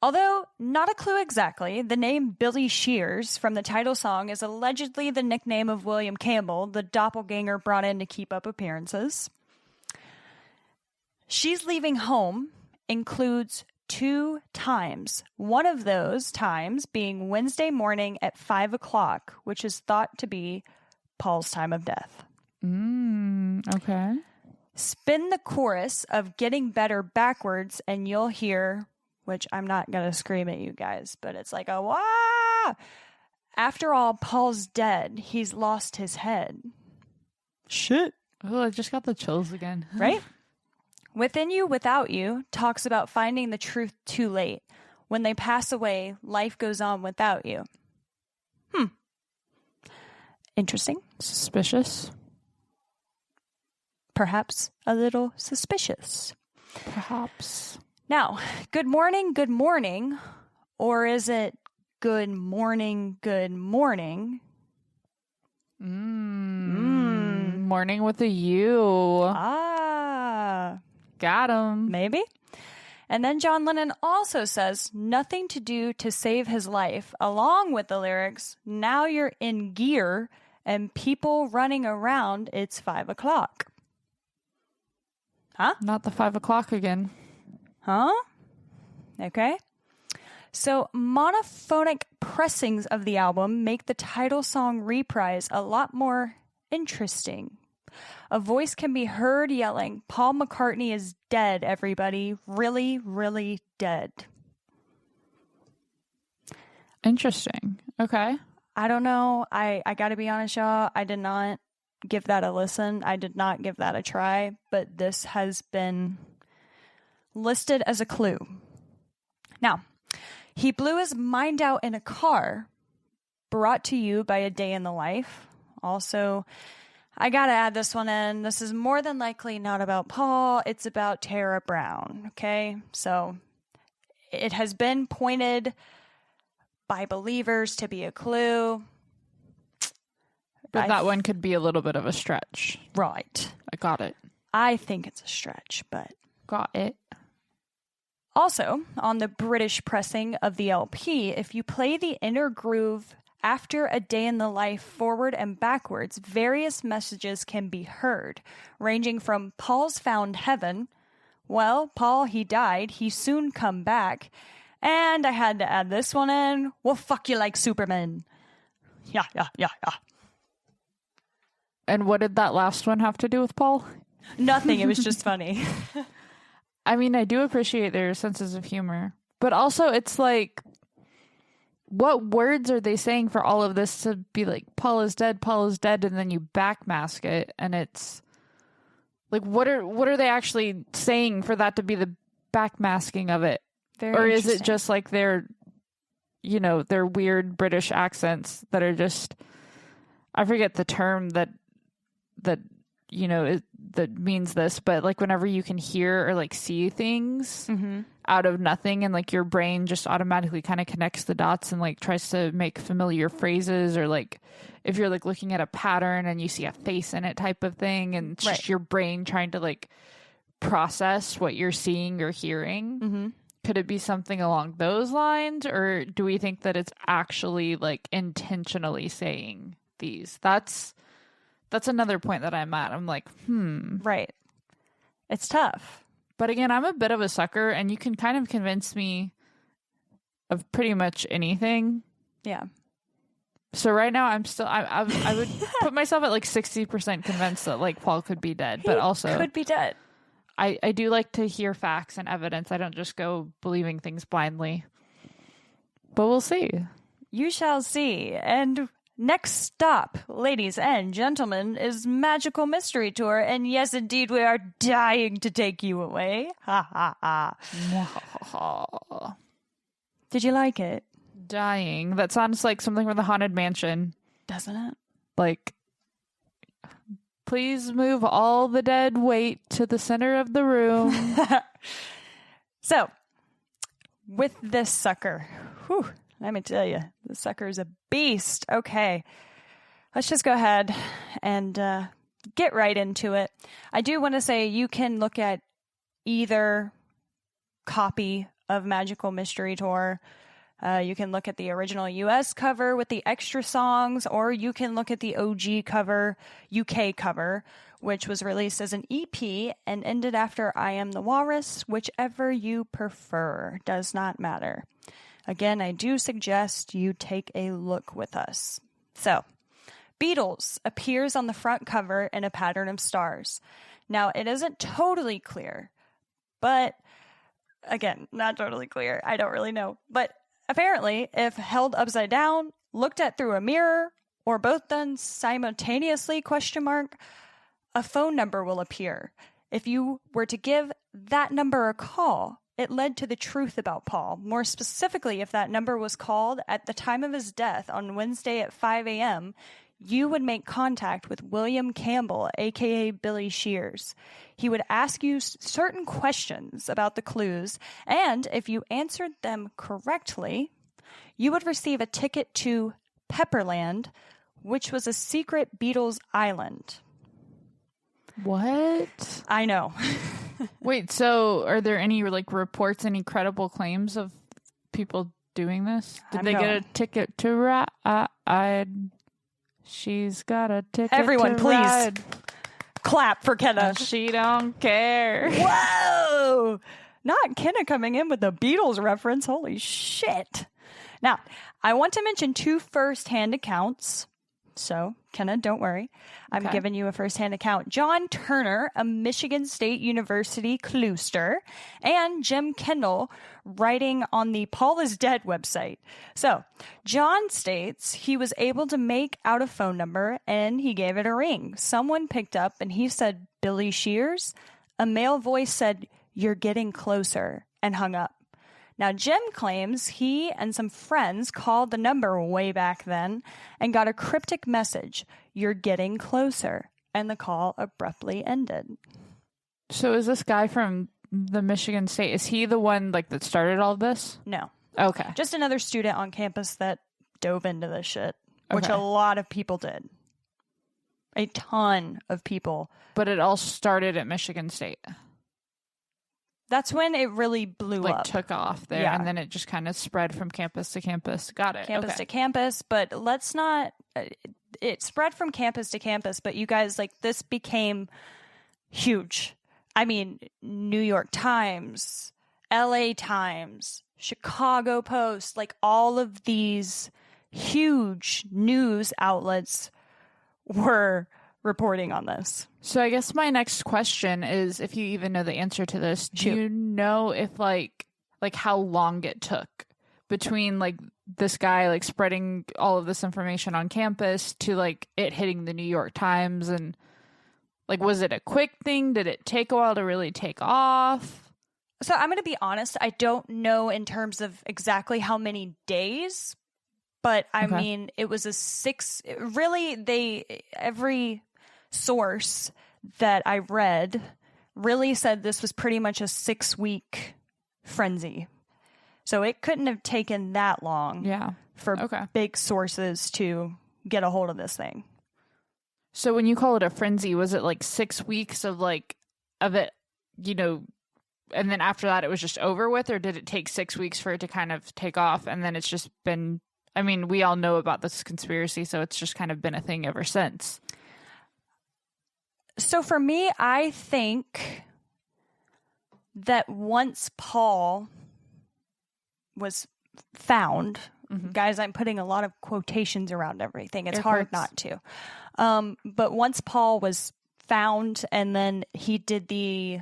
although not a clue exactly, the name Billy Shears from the title song is allegedly the nickname of William Campbell, the doppelganger brought in to keep up appearances. She's Leaving Home includes 2 times. One of those times being Wednesday morning at 5 o'clock, which is thought to be Paul's time of death. Okay. Spin the chorus of Getting Better backwards and you'll hear, which I'm not going to scream at you guys, but it's like a wah! After all, Paul's dead. He's lost his head. Shit. Oh, I just got the chills again. Right? Within You, Without You talks about finding the truth too late. When they pass away, life goes on without you. Interesting. Suspicious. Perhaps a little suspicious. Perhaps. Now, good morning, or is it good morning, good morning? Morning with a U. Got him. Maybe. And then John Lennon also says, nothing to do to save his life, along with the lyrics, now you're in gear and people running around, it's 5 o'clock. Huh? Not the 5 o'clock again. Huh? Okay. So monophonic pressings of the album make the title song reprise a lot more interesting. A voice can be heard yelling, Paul McCartney is dead, everybody. Really, really dead. Interesting. Okay. I don't know. I got to be honest, y'all. I did not give that a listen. I did not give that a try. But this has been listed as a clue. Now, he blew his mind out in a car, brought to you by A Day in the Life. Also, I got to add this one in. This is more than likely not about Paul. It's about Tara Brown. Okay? So it has been pointed by believers to be a clue. But that one could be a little bit of a stretch. Right. I got it. I think it's a stretch, but... Got it. Also, on the British pressing of the LP, if you play the inner groove after A Day in the Life forward and backwards, various messages can be heard, ranging from Paul's found heaven, well, Paul, he died, he soon come back, and I had to add this one in, well, fuck you like Superman. Yeah. And what did that last one have to do with Paul? Nothing, it was just funny. I mean, I do appreciate their senses of humor. But also, it's like, what words are they saying for all of this to be like, Paul is dead, and then you backmask it, and it's like, what are they actually saying for that to be the backmasking of it? Or is it just like their weird British accents that are just, I forget the term that means this, but like whenever you can hear or like see things out of nothing and like your brain just automatically kind of connects the dots and like tries to make familiar phrases, or like if you're like looking at a pattern and you see a face in it type of thing, and it's just your brain trying to like process what you're seeing or hearing. Could it be something along those lines, or do we think that it's actually like intentionally saying these? That's another point that I'm at. I'm like, Right. It's tough. But again, I'm a bit of a sucker, and you can kind of convince me of pretty much anything. Yeah. So right now, I'm still, I would put myself at like 60% convinced that like Paul could be dead, but also could be dead. I do like to hear facts and evidence. I don't just go believing things blindly. But we'll see. You shall see. And next stop, ladies and gentlemen, is Magical Mystery Tour. And yes, indeed, we are dying to take you away. Ha ha ha. Did you like it? Dying. That sounds like something from the Haunted Mansion. Doesn't it? Like, please move all the dead weight to the center of the room. So, with this sucker, let me tell you, the sucker is a beast. Okay, let's just go ahead and get right into it. I do want to say you can look at either copy of Magical Mystery Tour. You can look at the original US cover with the extra songs, or you can look at the OG cover, UK cover, which was released as an EP and ended after I Am the Walrus. Whichever you prefer, does not matter. Again, I do suggest you take a look with us. So, Beatles appears on the front cover in a pattern of stars. Now, it isn't totally clear, but again, not totally clear. I don't really know. But apparently, if held upside down, looked at through a mirror, or both done simultaneously, a phone number will appear. If you were to give that number a call, it led to the truth about Paul. More specifically, if that number was called at the time of his death on Wednesday at 5 a.m., you would make contact with William Campbell, a.k.a. Billy Shears. He would ask you certain questions about the clues, and if you answered them correctly, you would receive a ticket to Pepperland, which was a secret Beatles island. What? I know. Wait, so are there any reports, any credible claims of people doing this? Did they get a ticket to ride? She's got a ticket Everyone, to please ride. Clap for Kenna. She don't care. Whoa! Not Kenna coming in with the Beatles reference. Holy shit. Now, I want to mention 2 first-hand accounts. So, Kenna, don't worry. I'm giving you a first-hand account. John Turner, a Michigan State University Cluester, and Jim Kendall writing on the Paul is Dead website. So, John states he was able to make out a phone number and he gave it a ring. Someone picked up and he said, Billy Shears. A male voice said, "You're getting closer," and hung up. Now, Jim claims he and some friends called the number way back then and got a cryptic message, "You're getting closer," and the call abruptly ended. So is this guy from the Michigan State, is he the one that started all this? No. Okay. Just another student on campus that dove into this shit, which Okay. a lot of people did. A ton of people. But it all started at Michigan State. That's when it really blew up. Took off there, Yeah. and then it just kind of spread from campus to campus. Got it. Campus Okay. to campus, but let's not... It spread from campus to campus, but you guys, this became huge. I mean, New York Times, LA Times, Chicago Post, all of these huge news outlets were reporting on this. So I guess my next question is, if you even know the answer to this, do you know if how long it took between this guy spreading all of this information on campus to it hitting the New York Times, and was it a quick thing? Did it take a while to really take off? So I'm going to be honest, I don't know in terms of exactly how many days, but I mean, it was every source that I read really said this was pretty much a 6-week frenzy. So it couldn't have taken that long for big sources to get a hold of this thing. So when you call it a frenzy, was it 6 weeks of it, and then after that it was just over with, or did it take 6 weeks for it to kind of take off, and then it's just been, I mean, we all know about this conspiracy, so it's just kind of been a thing ever since. So for me, I think that once Paul was found, guys, I'm putting a lot of quotations around everything. It's hard not to. But once Paul was found, and then he did the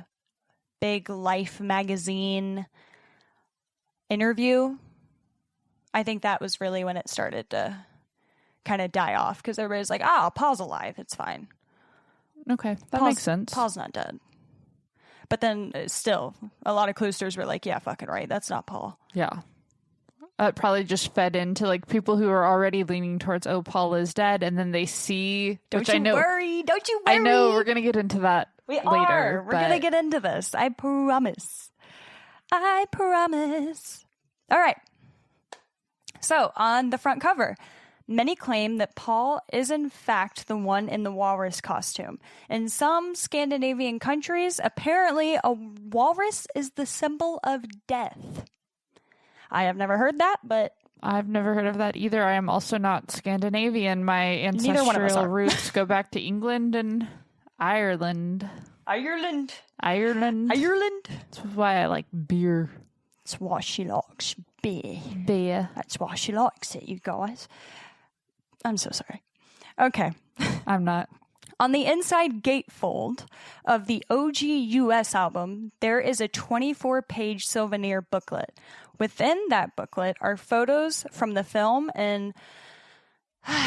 big Life magazine interview, I think that was really when it started to kind of die off, because everybody's like, Paul's alive. It's fine. Okay, that makes sense. Paul's not dead. But then still, a lot of clusters were like, yeah, fucking right. That's not Paul. Yeah. It probably just fed into people who are already leaning towards, Paul is dead. And then they see, Don't you worry. I know we're going to get into that later. We're going to get into this. I promise. All right. So on the front cover, many claim that Paul is in fact the one in the walrus costume. In some Scandinavian countries, apparently a walrus is the symbol of death. I have never heard that, but... I've never heard of that either. I am also not Scandinavian. My Neither one of us ancestral are. roots go back to England, and Ireland. Ireland. Ireland. Ireland. That's why I like beer. That's why she likes beer. Beer. That's why she likes it, you guys. I'm so sorry. Okay. I'm not. On the inside gatefold of the OG US album, there is a 24-page souvenir booklet. Within that booklet are photos from the film and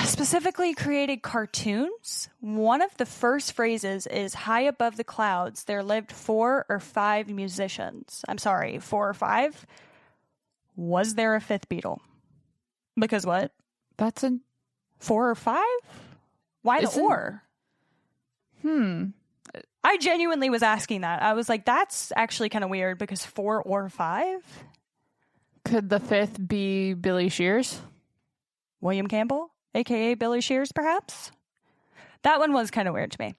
specifically created cartoons. One of the first phrases is, high above the clouds, there lived 4 or 5 musicians. I'm sorry, 4 or 5? Was there a 5th Beatle? Because what? That's a 4 or 5? Why the or? I genuinely was asking that. I was like, that's actually kind of weird because 4 or 5? Could the 5th be Billy Shears? William Campbell, a.k.a. Billy Shears, perhaps? That one was kind of weird to me.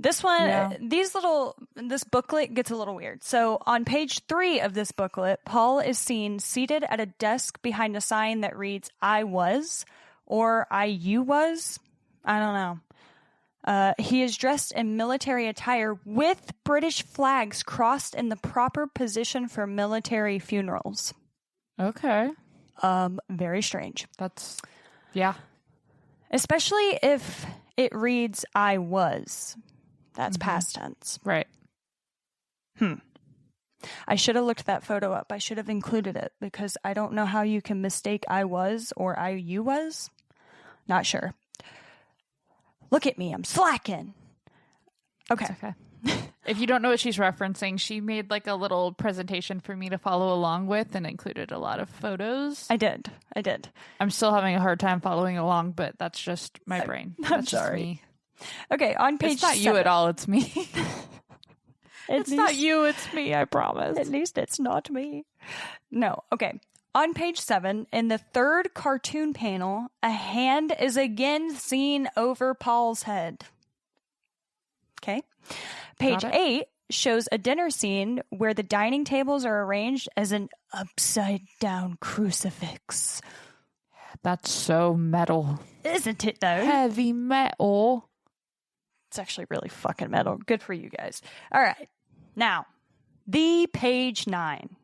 This one, this booklet gets a little weird. So on page 3 of this booklet, Paul is seen seated at a desk behind a sign that reads, I was, or you was. I don't know. He is dressed in military attire with British flags crossed in the proper position for military funerals. Okay. Very strange. That's, yeah. Especially if it reads, I was. That's past tense. Right. I should have looked that photo up. I should have included it because I don't know how you can mistake I was or you was. Not sure. Look at me. I'm slacking. Okay. It's okay. If you don't know what she's referencing, she made like a little presentation for me to follow along with and included a lot of photos. I did. I'm still having a hard time following along, but that's just my brain. That's sorry. Just me. Okay, on page It's not 7. you at all, it's me. It's not least- you, it's me, I promise. At least it's not me. No, okay. On page 7, in the third cartoon panel, a hand is again seen over Paul's head. Okay. Page Got it. 8 shows a dinner scene where the dining tables are arranged as an upside-down crucifix. That's so metal. Isn't it, though? Heavy metal. It's actually really fucking metal. Good for you guys. All right. Now, the page 9.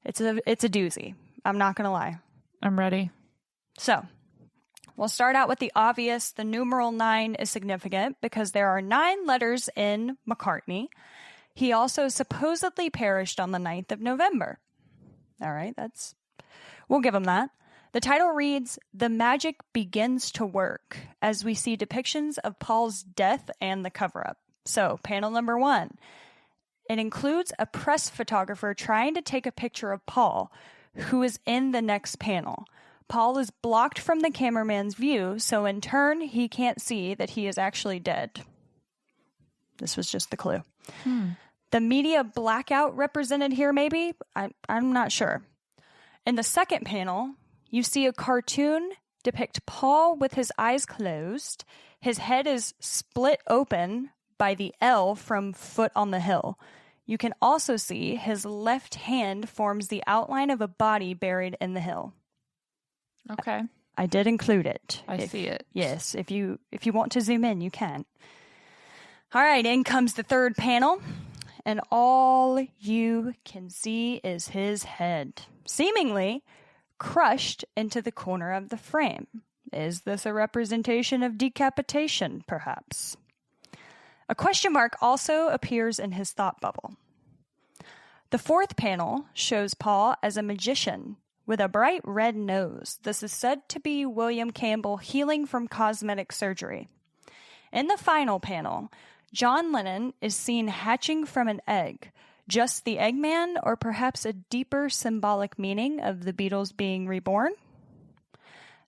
It's a doozy. I'm not going to lie. I'm ready. So, we'll start out with the obvious. The numeral 9 is significant because there are 9 letters in McCartney. He also supposedly perished on the 9th of November. All right, we'll give him that. The title reads, The Magic Begins to Work, as we see depictions of Paul's death and the cover-up. So, panel number 1. It includes a press photographer trying to take a picture of Paul, who is in the next panel. Paul is blocked from the cameraman's view, so in turn, he can't see that he is actually dead. This was just the clue. The media blackout represented here, maybe? I'm not sure. In the second panel, you see a cartoon depict Paul with his eyes closed. His head is split open by the L from Foot on the Hill. You can also see his left hand forms the outline of a body buried in the hill. Okay. I did include it. I see it. Yes, if you want to zoom in, you can. All right, in comes the third panel, and all you can see is his head, seemingly crushed into the corner of the frame. Is this a representation of decapitation, perhaps? A question mark also appears in his thought bubble. The fourth panel shows Paul as a magician with a bright red nose. This is said to be William Campbell healing from cosmetic surgery. In the final panel, John Lennon is seen hatching from an egg. Just the Eggman, or perhaps a deeper symbolic meaning of the Beatles being reborn?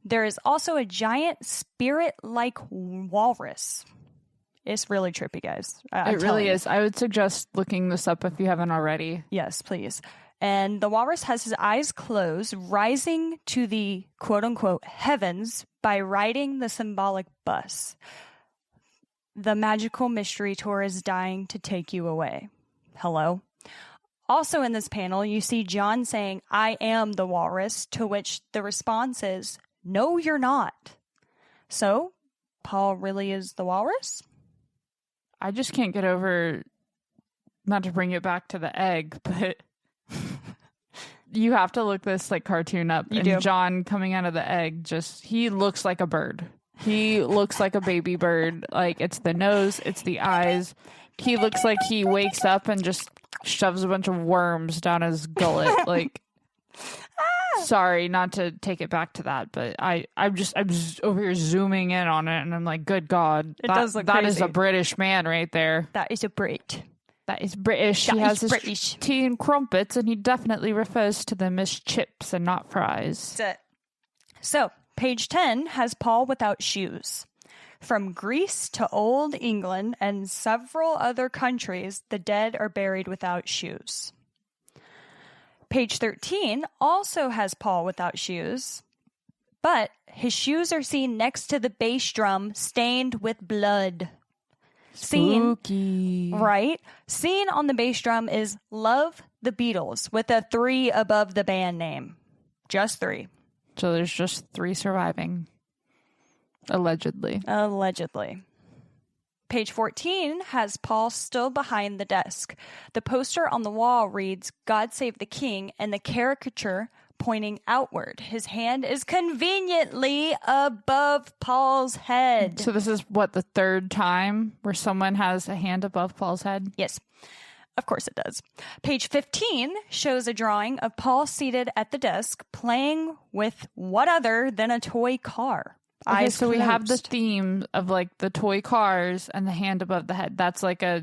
There is also a giant spirit-like walrus. It's really trippy, guys. It really is. I would suggest looking this up if you haven't already. Yes, please. And the walrus has his eyes closed, rising to the quote-unquote heavens by riding the symbolic bus. The magical mystery tour is dying to take you away. Hello? Also in this panel, you see John saying, I am the walrus, to which the response is, no, you're not. So, Paul really is the walrus? I just can't get over, not to bring it back to the egg, but you have to look this like cartoon up. You and do. John coming out of the egg, he looks like a bird. He looks like a baby bird. Like, it's the nose, it's the eyes. He looks like he wakes up and just shoves a bunch of worms down his gullet. Like, sorry, not to take it back to that, but I'm just over here zooming in on it, and I'm like, good God, It does look that is crazy. a British man right there. That is a Brit. That is British. That He has is his British. tea and crumpets, and he definitely refers to them as chips and not fries. That's it. So, page 10 has Paul without shoes. From Greece to Old England and several other countries, the dead are buried without shoes. Page 13 also has Paul without shoes, but his shoes are seen next to the bass drum stained with blood. Spooky. Right? Seen on the bass drum is Love the Beatles with a 3 above the band name. Just 3. So there's just 3 surviving. Allegedly. Allegedly. Page 14 has Paul still behind the desk. The poster on the wall reads, God Save the King, and the caricature pointing outward. His hand is conveniently above Paul's head. So this is what, the 3rd time where someone has a hand above Paul's head? Yes, of course it does. Page 15 shows a drawing of Paul seated at the desk playing with what other than a toy car. Okay, Eyes so we have the closed. theme of like the toy cars and the hand above the head. That's like a...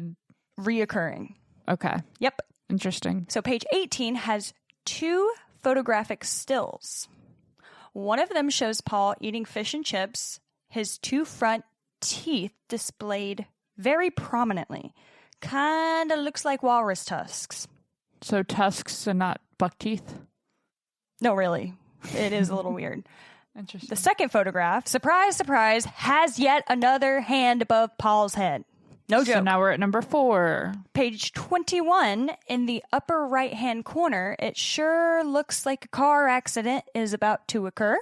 Reoccurring. Okay. Yep. Interesting. So page 18 has 2 photographic stills. One of them shows Paul eating fish and chips, his 2 front teeth displayed very prominently. Kind of looks like walrus tusks. So tusks and not buck teeth? No, really. It is a little weird. Interesting. The second photograph, surprise, surprise, has yet another hand above Paul's head. No joke. So now we're at number 4. Page 21, in the upper right-hand corner, it sure looks like a car accident is about to occur.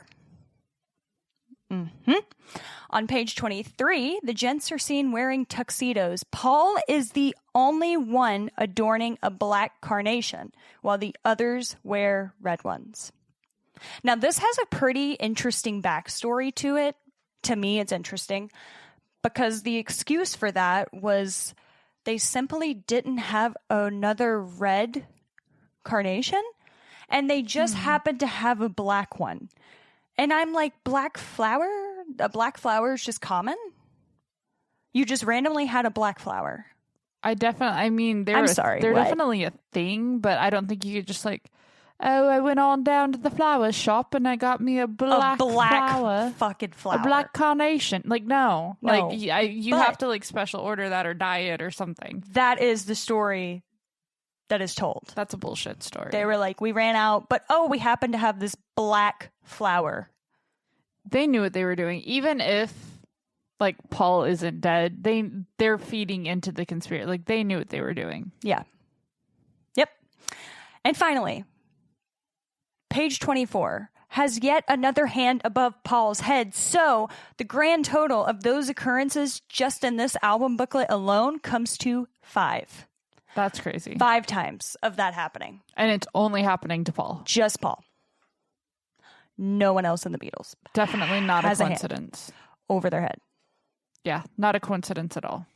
On page 23, the gents are seen wearing tuxedos. Paul is the only one adorning a black carnation, while the others wear red ones. Now, this has a pretty interesting backstory to it. To me, it's interesting because the excuse for that was they simply didn't have another red carnation, and they just happened to have a black one. And I'm like, black flower? A black flower is just common? You just randomly had a black flower. I mean, I'm sorry, they're what? definitely a thing, but I don't think you could just like, oh, I went on down to the flower shop and I got me a black flower. fucking flower. A black carnation. Like, no. No. Like, you But- have to, like, special order that or dye it or something. That is the story that is told. That's a bullshit story. They were like, we ran out, but we happen to have this black flower. They knew what they were doing. Even if, like, Paul isn't dead, they're feeding into the conspiracy. Like, they knew what they were doing. Yeah. Yep. And finally, page 24 has yet another hand above Paul's head. So the grand total of those occurrences just in this album booklet alone comes to 5. That's crazy. 5 times of that happening. And it's only happening to Paul. Just Paul. No one else in the Beatles. Definitely not a Has a hand. coincidence. Over their head. Yeah, not a coincidence at all.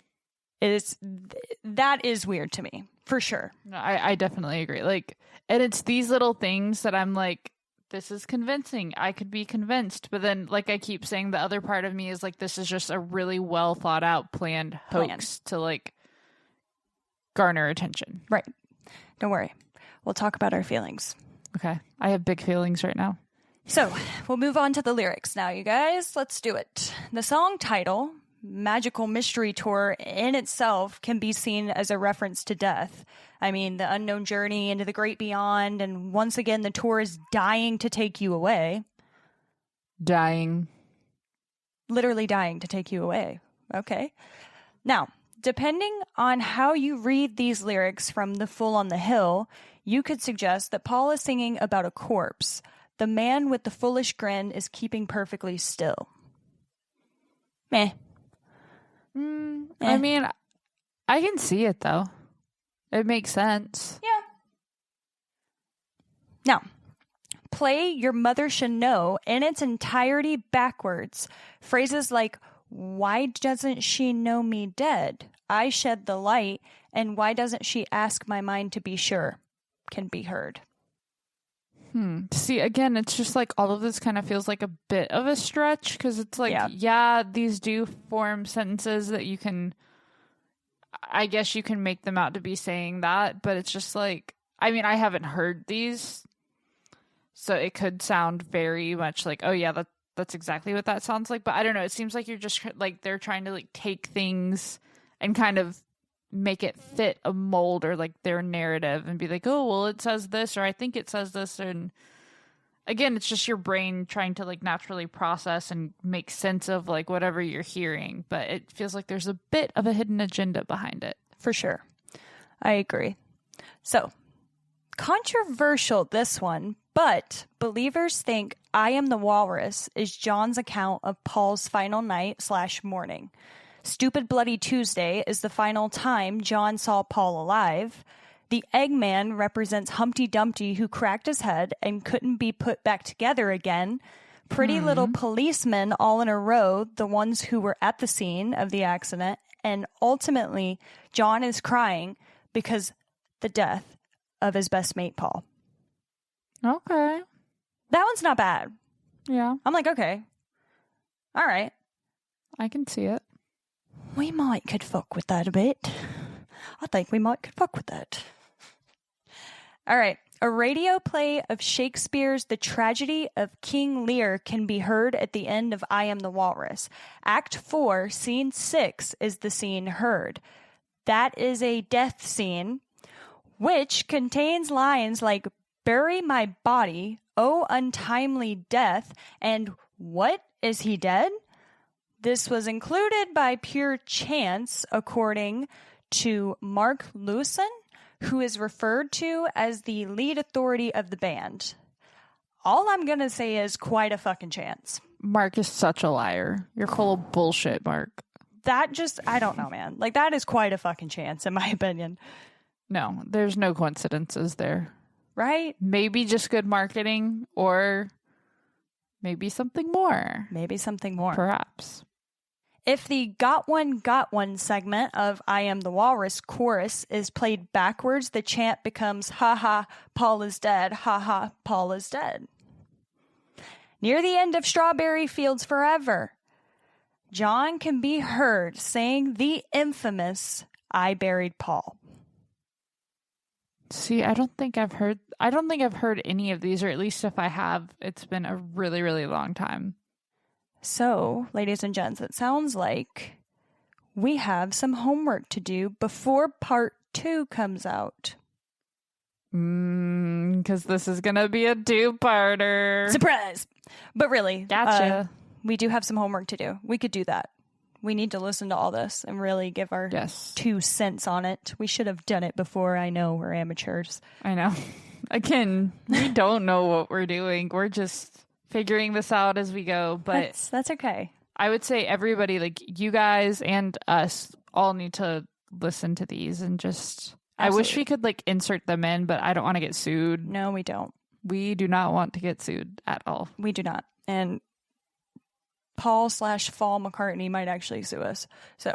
That is weird to me, for sure. No, I definitely agree. Like, and it's these little things that I'm like, this is convincing. I could be convinced. But then, like I keep saying, the other part of me is like, this is just a really well thought out, planned hoax to like garner attention. Right. Don't worry. We'll talk about our feelings. Okay. I have big feelings right now. So, we'll move on to the lyrics now, you guys. Let's do it. The song title, Magical Mystery Tour, in itself can be seen as a reference to death. I mean, the unknown journey into the great beyond, and once again, the tour is dying to take you away. Dying. Literally dying to take you away. Okay. Now, depending on how you read these lyrics from the Fool on the Hill, you could suggest that Paul is singing about a corpse. The man with the foolish grin is keeping perfectly still. Meh. I mean, I can see it, though. It makes sense. Yeah. Now, play Your Mother Should Know in its entirety backwards. Phrases like, why doesn't she know me dead? I shed the light, and why doesn't she ask my mind to be sure? Can be heard. See, again, it's just like all of this kind of feels like a bit of a stretch because it's like, yeah, these do form sentences that you can, I guess you can make them out to be saying that, but it's just like, I mean, I haven't heard these, so it could sound very much like, oh yeah, that's exactly what that sounds like, but I don't know, it seems like you're just like, they're trying to like take things and kind of make it fit a mold or like their narrative and be like, oh, well, it says this, or I think it says this. And again, it's just your brain trying to like naturally process and make sense of like whatever you're hearing. But it feels like there's a bit of a hidden agenda behind it. For sure. I agree. So, controversial this one, but believers think I Am the Walrus is John's account of Paul's final night / morning. Stupid Bloody Tuesday is the final time John saw Paul alive. The Eggman represents Humpty Dumpty, who cracked his head and couldn't be put back together again. Pretty little policemen all in a row, the ones who were at the scene of the accident. And ultimately, John is crying because the death of his best mate, Paul. Okay. That one's not bad. Yeah. I'm like, okay. All right. I can see it. We might could fuck with that a bit. I think we might could fuck with that. All right. A radio play of Shakespeare's The Tragedy of King Lear can be heard at the end of I Am the Walrus. Act 4, Scene 6 is the scene heard. That is a death scene, which contains lines like, bury my body, oh untimely death, and what, is he dead? This was included by pure chance, according to Mark Lewison, who is referred to as the lead authority of the band. All I'm going to say is quite a fucking chance. Mark is such a liar. You're full of bullshit, Mark. That just, I don't know, man. Like, that is quite a fucking chance, in my opinion. No, there's no coincidences there. Right? Maybe just good marketing, or maybe something more. Maybe something more. Perhaps. If the got one segment of I Am the Walrus chorus is played backwards, the chant becomes, ha ha, Paul is dead, ha ha, Paul is dead. Near the end of Strawberry Fields Forever, John can be heard saying the infamous, I buried Paul. See, I don't think I've heard any of these, or at least if I have, it's been a really, really long time. So, ladies and gents, it sounds like we have some homework to do before part 2 comes out. Because this is going to be a 2-parter. Surprise! But really, Gotcha. We do have some homework to do. We could do that. We need to listen to all this and really give our 2 cents on it. We should have done it before. I know we're amateurs. I know. Again, we don't know what we're doing. We're just figuring this out as we go, but that's okay. I would say everybody, like you guys and us, all need to listen to these and just. Absolutely. I wish we could like insert them in, but I don't want to get sued. No, we don't. We do not want to get sued at all. We do not. And Paul / Fall McCartney might actually sue us. So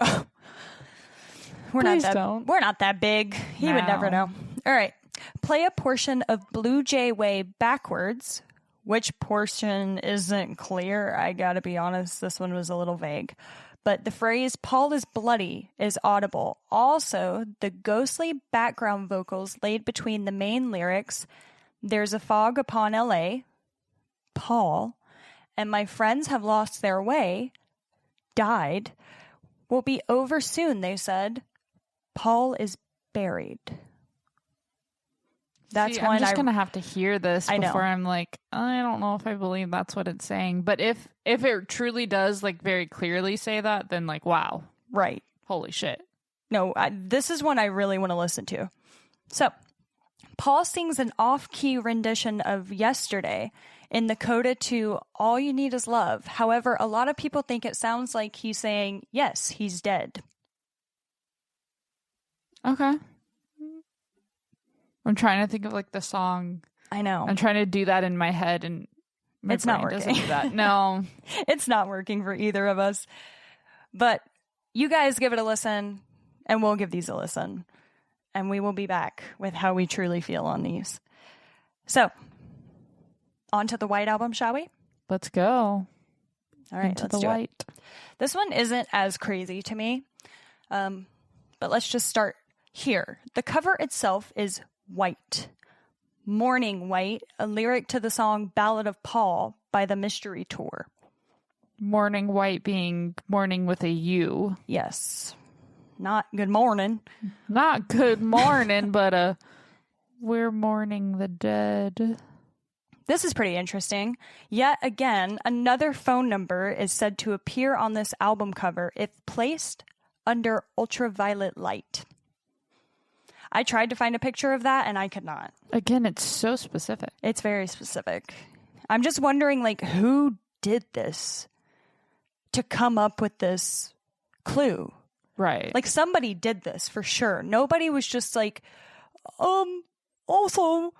we're not that big. He would never know. All right. Play a portion of Blue Jay Way backwards. Which portion isn't clear? I gotta be honest, this one was a little vague. But the phrase Paul is bloody is audible. Also, the ghostly background vocals laid between the main lyrics, there's a fog upon LA, Paul, and my friends have lost their way, died, will be over soon, they said. Paul is buried. That's I'm just going to have to hear this before I'm like, I don't know if I believe that's what it's saying. But if it truly does like very clearly say that, then like, wow. Right. Holy shit. No, this is one I really want to listen to. So, Paul sings an off-key rendition of Yesterday in the coda to All You Need Is Love. However, a lot of people think it sounds like he's saying, yes, he's dead. Okay. I'm trying to think of like the song. I know. I'm trying to do that in my head, and my It's not brain doesn't working. do that. No. It's not working for either of us. But you guys give it a listen, and we'll give these a listen. And we will be back with how we truly feel on these. So, on to the White Album, shall we? Let's go. All right, Into let's the do white. it. This one isn't as crazy to me, but let's just start here. The cover itself is white. Morning White, a lyric to the song Ballad of Paul by the Mystery Tour. Morning white being morning with a U. Yes. Not good morning. Not good morning, but we're mourning the dead. This is pretty interesting. Yet again, another phone number is said to appear on this album cover if placed under ultraviolet light. I tried to find a picture of that and I could not. Again, it's so specific. It's very specific. I'm just wondering, like, who did this to come up with this clue? Right. Like, somebody did this for sure. Nobody was just like, also,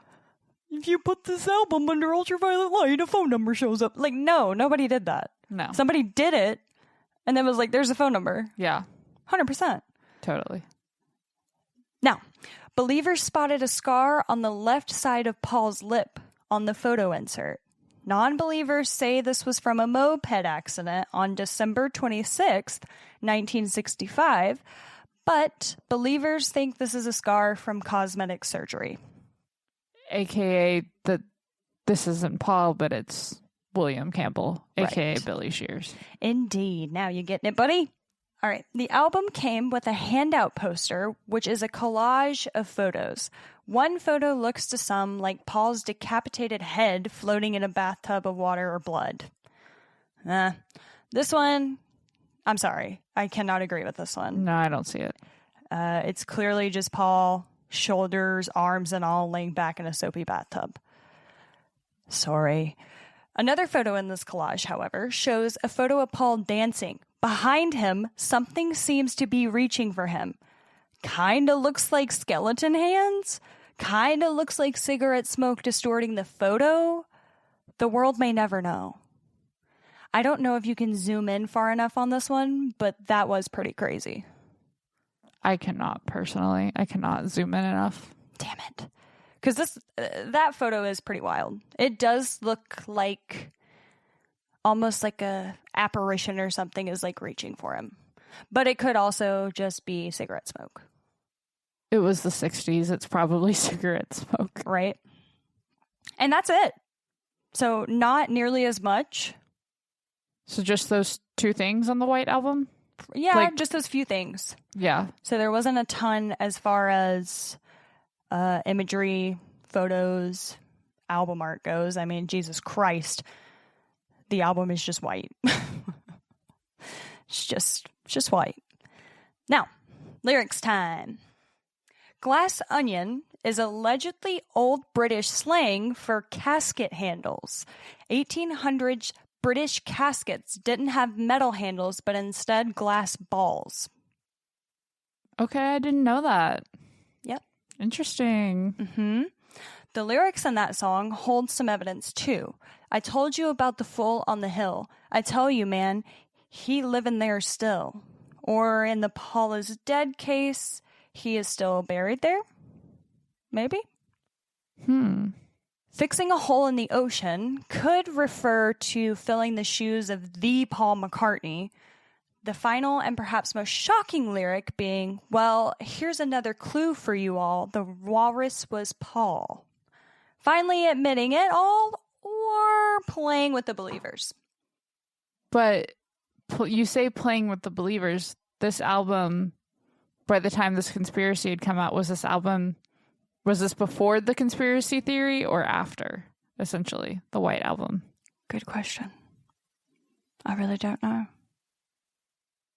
if you put this album under ultraviolet light, a phone number shows up. Like, no, nobody did that. No. Somebody did it and then was like, there's a phone number. Yeah. 100%. Totally. Now, believers spotted a scar on the left side of Paul's lip on the photo insert. Non-believers say this was from a moped accident on December 26th, 1965, but believers think this is a scar from cosmetic surgery. AKA that this isn't Paul, but it's William Campbell, AKA Right. Billy Shears. Indeed. Now you getting it, buddy? All right. The album came with a handout poster, which is a collage of photos. One photo looks to some like Paul's decapitated head floating in a bathtub of water or blood. This one, I'm sorry. I cannot agree with this one. No, I don't see it. It's clearly just Paul, shoulders, arms, and all laying back in a soapy bathtub. Sorry. Another photo in this collage, however, shows a photo of Paul dancing. Behind him, something seems to be reaching for him. Kinda looks like skeleton hands. Kinda looks like cigarette smoke distorting the photo. The world may never know. I don't know if you can zoom in far enough on this one, but that was pretty crazy. I cannot personally. I cannot zoom in enough. Damn it. Because that photo is pretty wild. It does look like almost like a apparition or something is like reaching for him. But it could also just be cigarette smoke. It was the 60s. It's probably cigarette smoke. Right? And that's it. So not nearly as much. So just those two things on the White Album? Yeah, Like- just those few things. Yeah. So there wasn't a ton as far as imagery, photos, album art goes. I mean, Jesus Christ. The album is just white. It's just white. Now, lyrics time. Glass onion is allegedly old British slang for casket handles. 1800s British caskets didn't have metal handles, but instead glass balls. Okay, I didn't know that. Yep. Interesting. The lyrics in that song hold some evidence too. I told you about the fool on the hill. I tell you, man, he living there still. Or in the Paul is dead case, he is still buried there? Maybe? Fixing a hole in the ocean could refer to filling the shoes of the Paul McCartney. The final and perhaps most shocking lyric being, well, here's another clue for you all. The walrus was Paul. Finally admitting it all or playing with the believers. But you say playing with the believers. This album, by the time this conspiracy had come out, was this before the conspiracy theory or after, essentially, the White Album? Good question. I really don't know.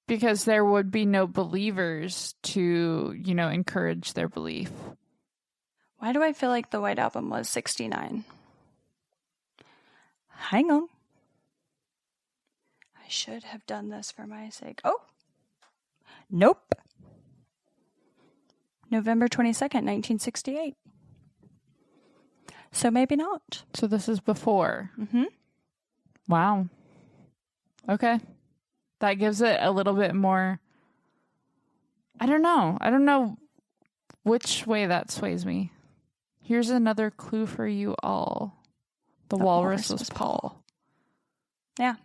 Because there would be no believers to, encourage their belief. Why do I feel like the White Album was 69? Hang on. I should have done this for my sake. Oh! Nope. November 22nd, 1968. So maybe not. So this is before. Mm-hmm. Wow. Okay. That gives it a little bit more. I don't know which way that sways me. Here's another clue for you all. The walrus was Paul. Yeah.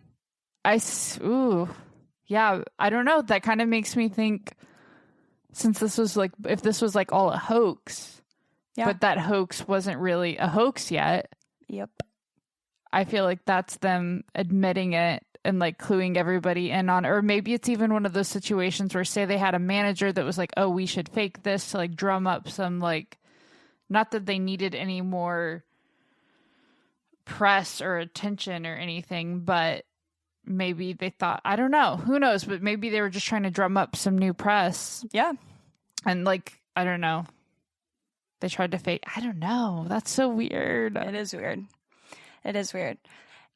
Ooh. Yeah, I don't know. That kind of makes me think, since this was like, if this was like all a hoax, Yeah. but that hoax wasn't really a hoax yet. Yep. I feel like that's them admitting it and like cluing everybody in on, or maybe it's even one of those situations where, say they had a manager that was like, oh, we should fake this to like drum up some, like, not that they needed any more press or attention or anything, but maybe they thought, I don't know, who knows, but maybe they were just trying to drum up some new press. Yeah. And like, I don't know, they tried to fake, I don't know. That's so weird. It is weird. It is weird.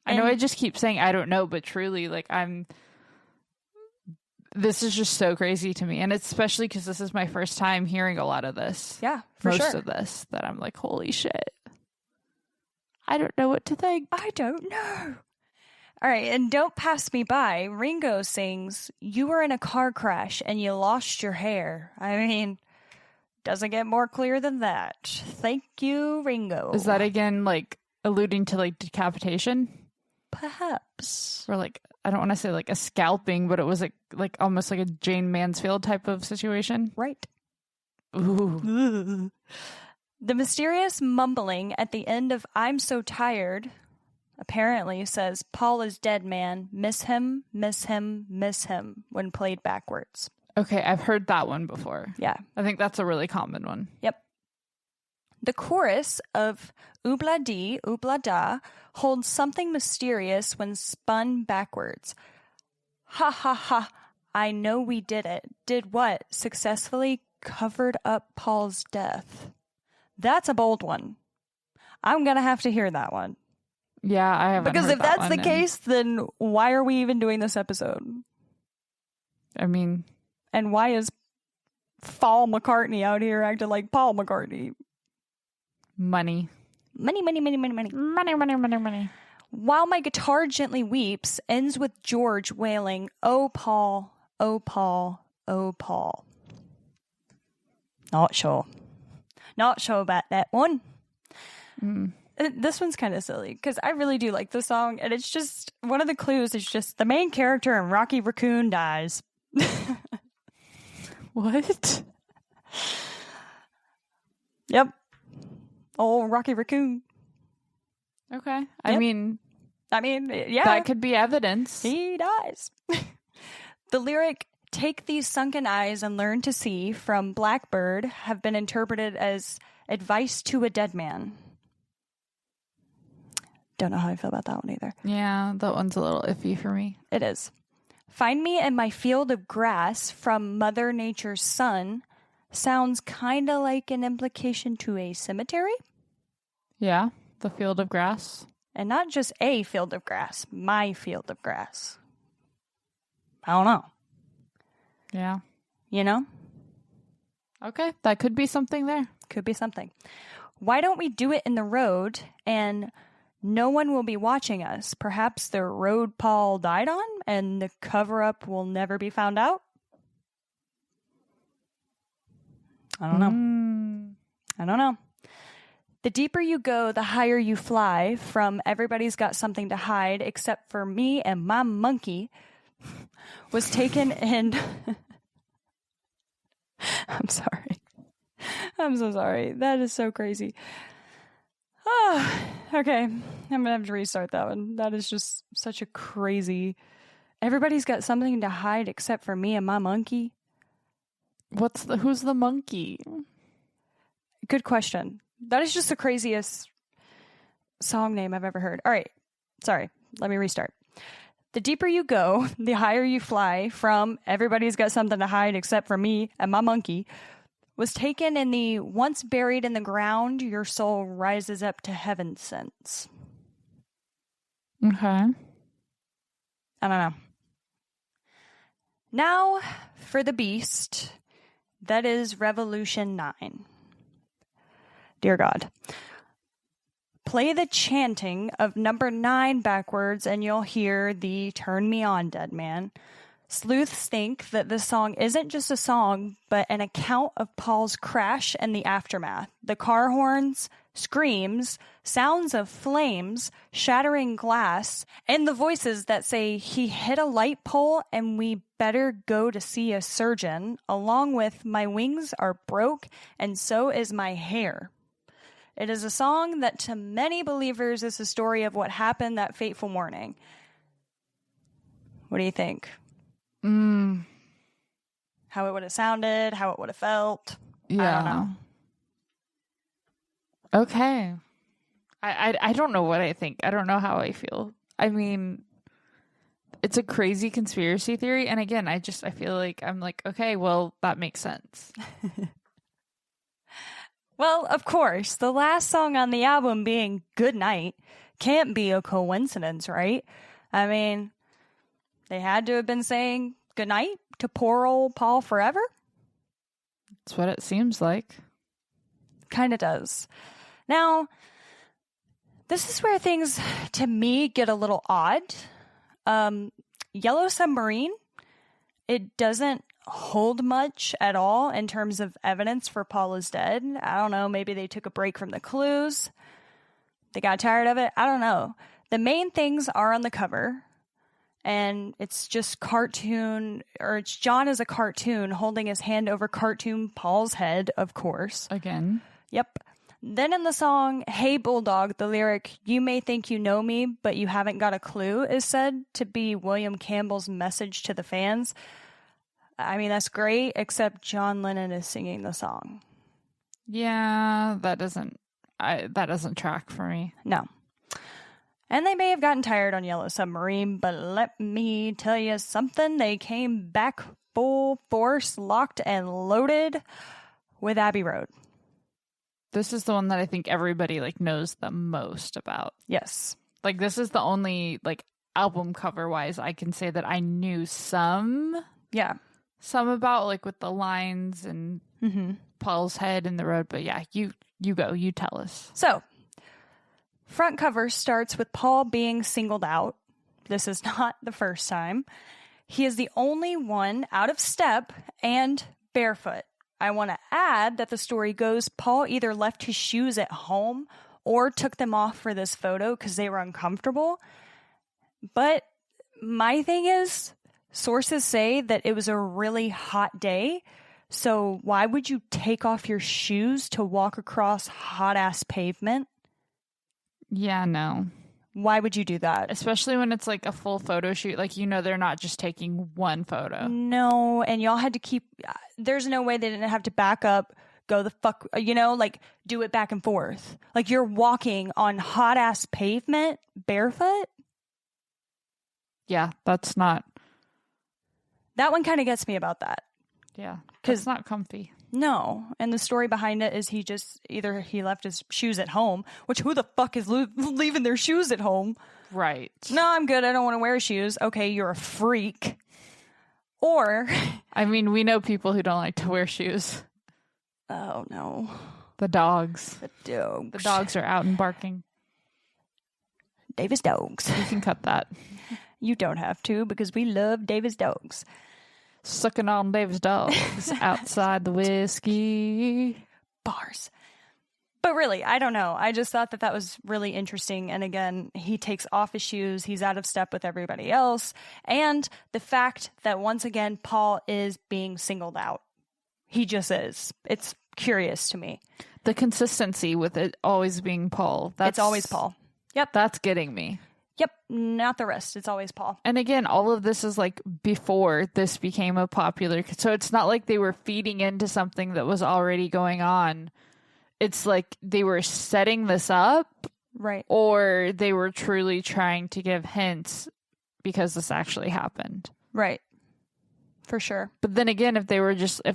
I know I just keep saying I don't know, but truly, like, this is just so crazy to me. And it's especially because this is my first time hearing a lot of this. Yeah, for most sure. of this, that I'm like, holy shit. I don't know what to think. I don't know. All right, and Don't Pass Me By, Ringo sings, you were in a car crash and you lost your hair. I mean, doesn't get more clear than that. Thank you, Ringo. Is that again, like, alluding to, like, decapitation? Perhaps. Or, like, I don't want to say, like, a scalping, but it was, like almost like a Jane Mansfield type of situation? Right. Ooh. The mysterious mumbling at the end of I'm So Tired apparently says, Paul is dead, man. Miss him, miss him, miss him, when played backwards. Okay, I've heard that one before. Yeah. I think that's a really common one. Yep. The chorus of Oobla Dee, Oobla Da holds something mysterious when spun backwards. Ha ha ha, I know we did it. Did what? Successfully covered up Paul's death. That's a bold one. I'm going to have to hear that one. Yeah, I haven't Because heard if that that's the one, case, then why are we even doing this episode? I mean... And why is Paul McCartney out here acting like Paul McCartney? Money. Money, money, money, money, money. Money, money, money, money. While My Guitar Gently Weeps ends with George wailing, oh, Paul, oh, Paul, oh, Paul. Not sure. Not sure about that one. This one's kind of silly because I really do like the song, and it's just one of the clues is just the main character in Rocky Raccoon dies. What? Yep. Oh, Rocky Raccoon. Okay. I Yep. mean, yeah. that could be evidence. He dies. The lyric, take these sunken eyes and learn to see, from Blackbird, have been interpreted as advice to a dead man. Don't know how I feel about that one either. Yeah, that one's a little iffy for me. It is. Find me in my field of grass, from Mother Nature's son, sounds kind of like an implication to a cemetery. Yeah, the field of grass. And not just a field of grass, my field of grass. I don't know. Yeah. You know? Okay, that could be something there. Could be something. Why don't we do it in the road and no one will be watching us? Perhaps the road Paul died on and the cover-up will never be found out? I don't know. I don't know. The deeper you go, the higher you fly, from Everybody's Got Something to Hide Except for Me and My Monkey, was taken in... I'm sorry. I'm so sorry. That is so crazy. Oh, okay. I'm going to have to restart that one. That is just such a crazy... Everybody's got something to hide except for me and my monkey. Who's the monkey? Good question. That is just the craziest song name I've ever heard. All right. Sorry. Let me restart. The deeper you go, the higher you fly, from Everybody's Got Something to Hide Except for Me and My Monkey, was taken in the once buried in the ground, your soul rises up to heaven sense. Okay. I don't know. Now for the beast, That is Revolution 9. Dear God. Play the chanting of number 9 backwards and you'll hear the Turn Me On, Dead Man. Sleuths think that this song isn't just a song, but an account of Paul's crash and the aftermath. The car horns, screams, sounds of flames, shattering glass, and the voices that say he hit a light pole and we better go to see a surgeon, along with my wings are broke and so is my hair. It is a song that to many believers is the story of what happened that fateful morning. What do you think? How it would have sounded, how it would have felt. Yeah. I don't know. Okay. I don't know what I think. I don't know how I feel. I mean, it's a crazy conspiracy theory. And again, I feel like I'm like, okay, well, that makes sense. Well, of course, the last song on the album being Good Night can't be a coincidence, right? I mean, they had to have been saying goodnight to poor old Paul forever. That's what it seems like. Kind of does. Now, this is where things, to me, get a little odd. Yellow Submarine, it doesn't hold much at all in terms of evidence for Paul is dead. I don't know, maybe they took a break from the clues. They got tired of it. I don't know. The main things are on the cover. And it's just cartoon, or it's John as a cartoon holding his hand over cartoon Paul's head, of course. Again. Yep. Then in the song, Hey Bulldog, the lyric, you may think you know me, but you haven't got a clue, is said to be William Campbell's message to the fans. I mean, that's great, except John Lennon is singing the song. Yeah, that doesn't track for me. No. And they may have gotten tired on Yellow Submarine, but let me tell you something. They came back full force, locked and loaded with Abbey Road. This is the one that I think everybody like knows the most about. Yes. Like this is the only like album cover wise I can say that I knew some. Yeah. Some about like with the lines and Paul's head in the road. But yeah, you tell us. So, front cover starts with Paul being singled out. This is not the first time. He is the only one out of step and barefoot. I want to add that the story goes Paul either left his shoes at home or took them off for this photo because they were uncomfortable. But my thing is, sources say that it was a really hot day. So why would you take off your shoes to walk across hot-ass pavement? Yeah, no. Why would you do that? Especially when it's like a full photo shoot. Like, you know, they're not just taking one photo. No, and y'all had to keep... There's no way they didn't have to back up, go the fuck... You know, like, do it back and forth. Like, you're walking on hot-ass pavement barefoot? Yeah, that's not... That one kind of gets me about that. Yeah, because it's not comfy. No, and the story behind it is he left his shoes at home, which who the fuck is leaving their shoes at home? Right. No, I'm good. I don't want to wear shoes. Okay, you're a freak. Or... I mean, we know people who don't like to wear shoes. Oh, no. The dogs. The dogs. The dogs are out and barking. Davis dogs. You can cut that. You don't have to because we love Davis dogs. Sucking on Davis dogs outside the whiskey. Bars. But really, I don't know. I just thought that was really interesting. And again, he takes off his shoes. He's out of step with everybody else. And the fact that once again, Paul is being singled out. He just is. It's curious to me. The consistency with it always being Paul. It's always Paul. Yep. That's getting me. Yep. Not the rest. It's always Paul. And again, all of this is like before this became a popular. So it's not like they were feeding into something that was already going on. It's like they were setting this up. Right. Or they were truly trying to give hints because this actually happened. Right. For sure. But then again, if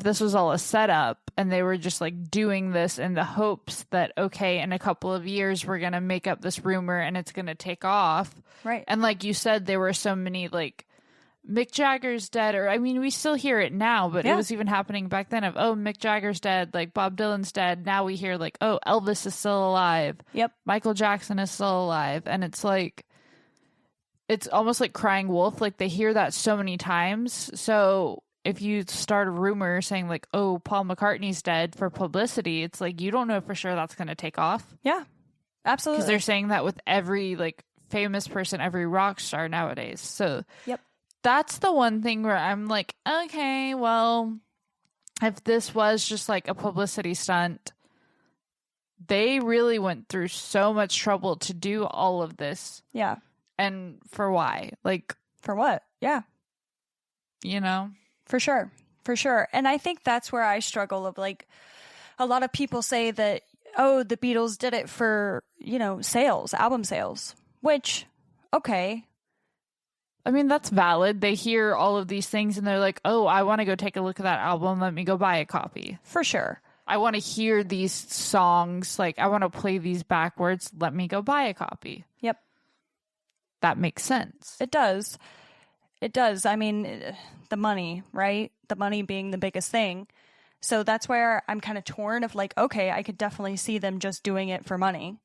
this was all a setup and they were just like doing this in the hopes that, okay, in a couple of years, we're going to make up this rumor and it's going to take off. Right. And like you said, there were so many like Mick Jagger's dead, or I mean, we still hear it now, but it was even happening back then of, oh, Mick Jagger's dead, like Bob Dylan's dead. Now we hear like, oh, Elvis is still alive. Yep. Michael Jackson is still alive. And it's like, it's almost like crying wolf. Like they hear that so many times. So if you start a rumor saying like, oh, Paul McCartney's dead for publicity, it's like, you don't know for sure that's going to take off. Yeah, absolutely. Because they're saying that with every like famous person, every rock star nowadays. So yep. That's the one thing where I'm like, okay, well, if this was just like a publicity stunt, they really went through so much trouble to do all of this. Yeah. And for why? Like, for what? Yeah. You know? For sure. For sure. And I think that's where I struggle of like, a lot of people say that, oh, the Beatles did it for, you know, sales, album sales, which, okay. I mean, that's valid. They hear all of these things and they're like, oh, I want to go take a look at that album. Let me go buy a copy. For sure. I want to hear these songs. Like, I want to play these backwards. Let me go buy a copy. Yep. That makes sense. It does. It does. I mean, the money, right? The money being the biggest thing. So that's where I'm kind of torn of like, okay, I could definitely see them just doing it for money.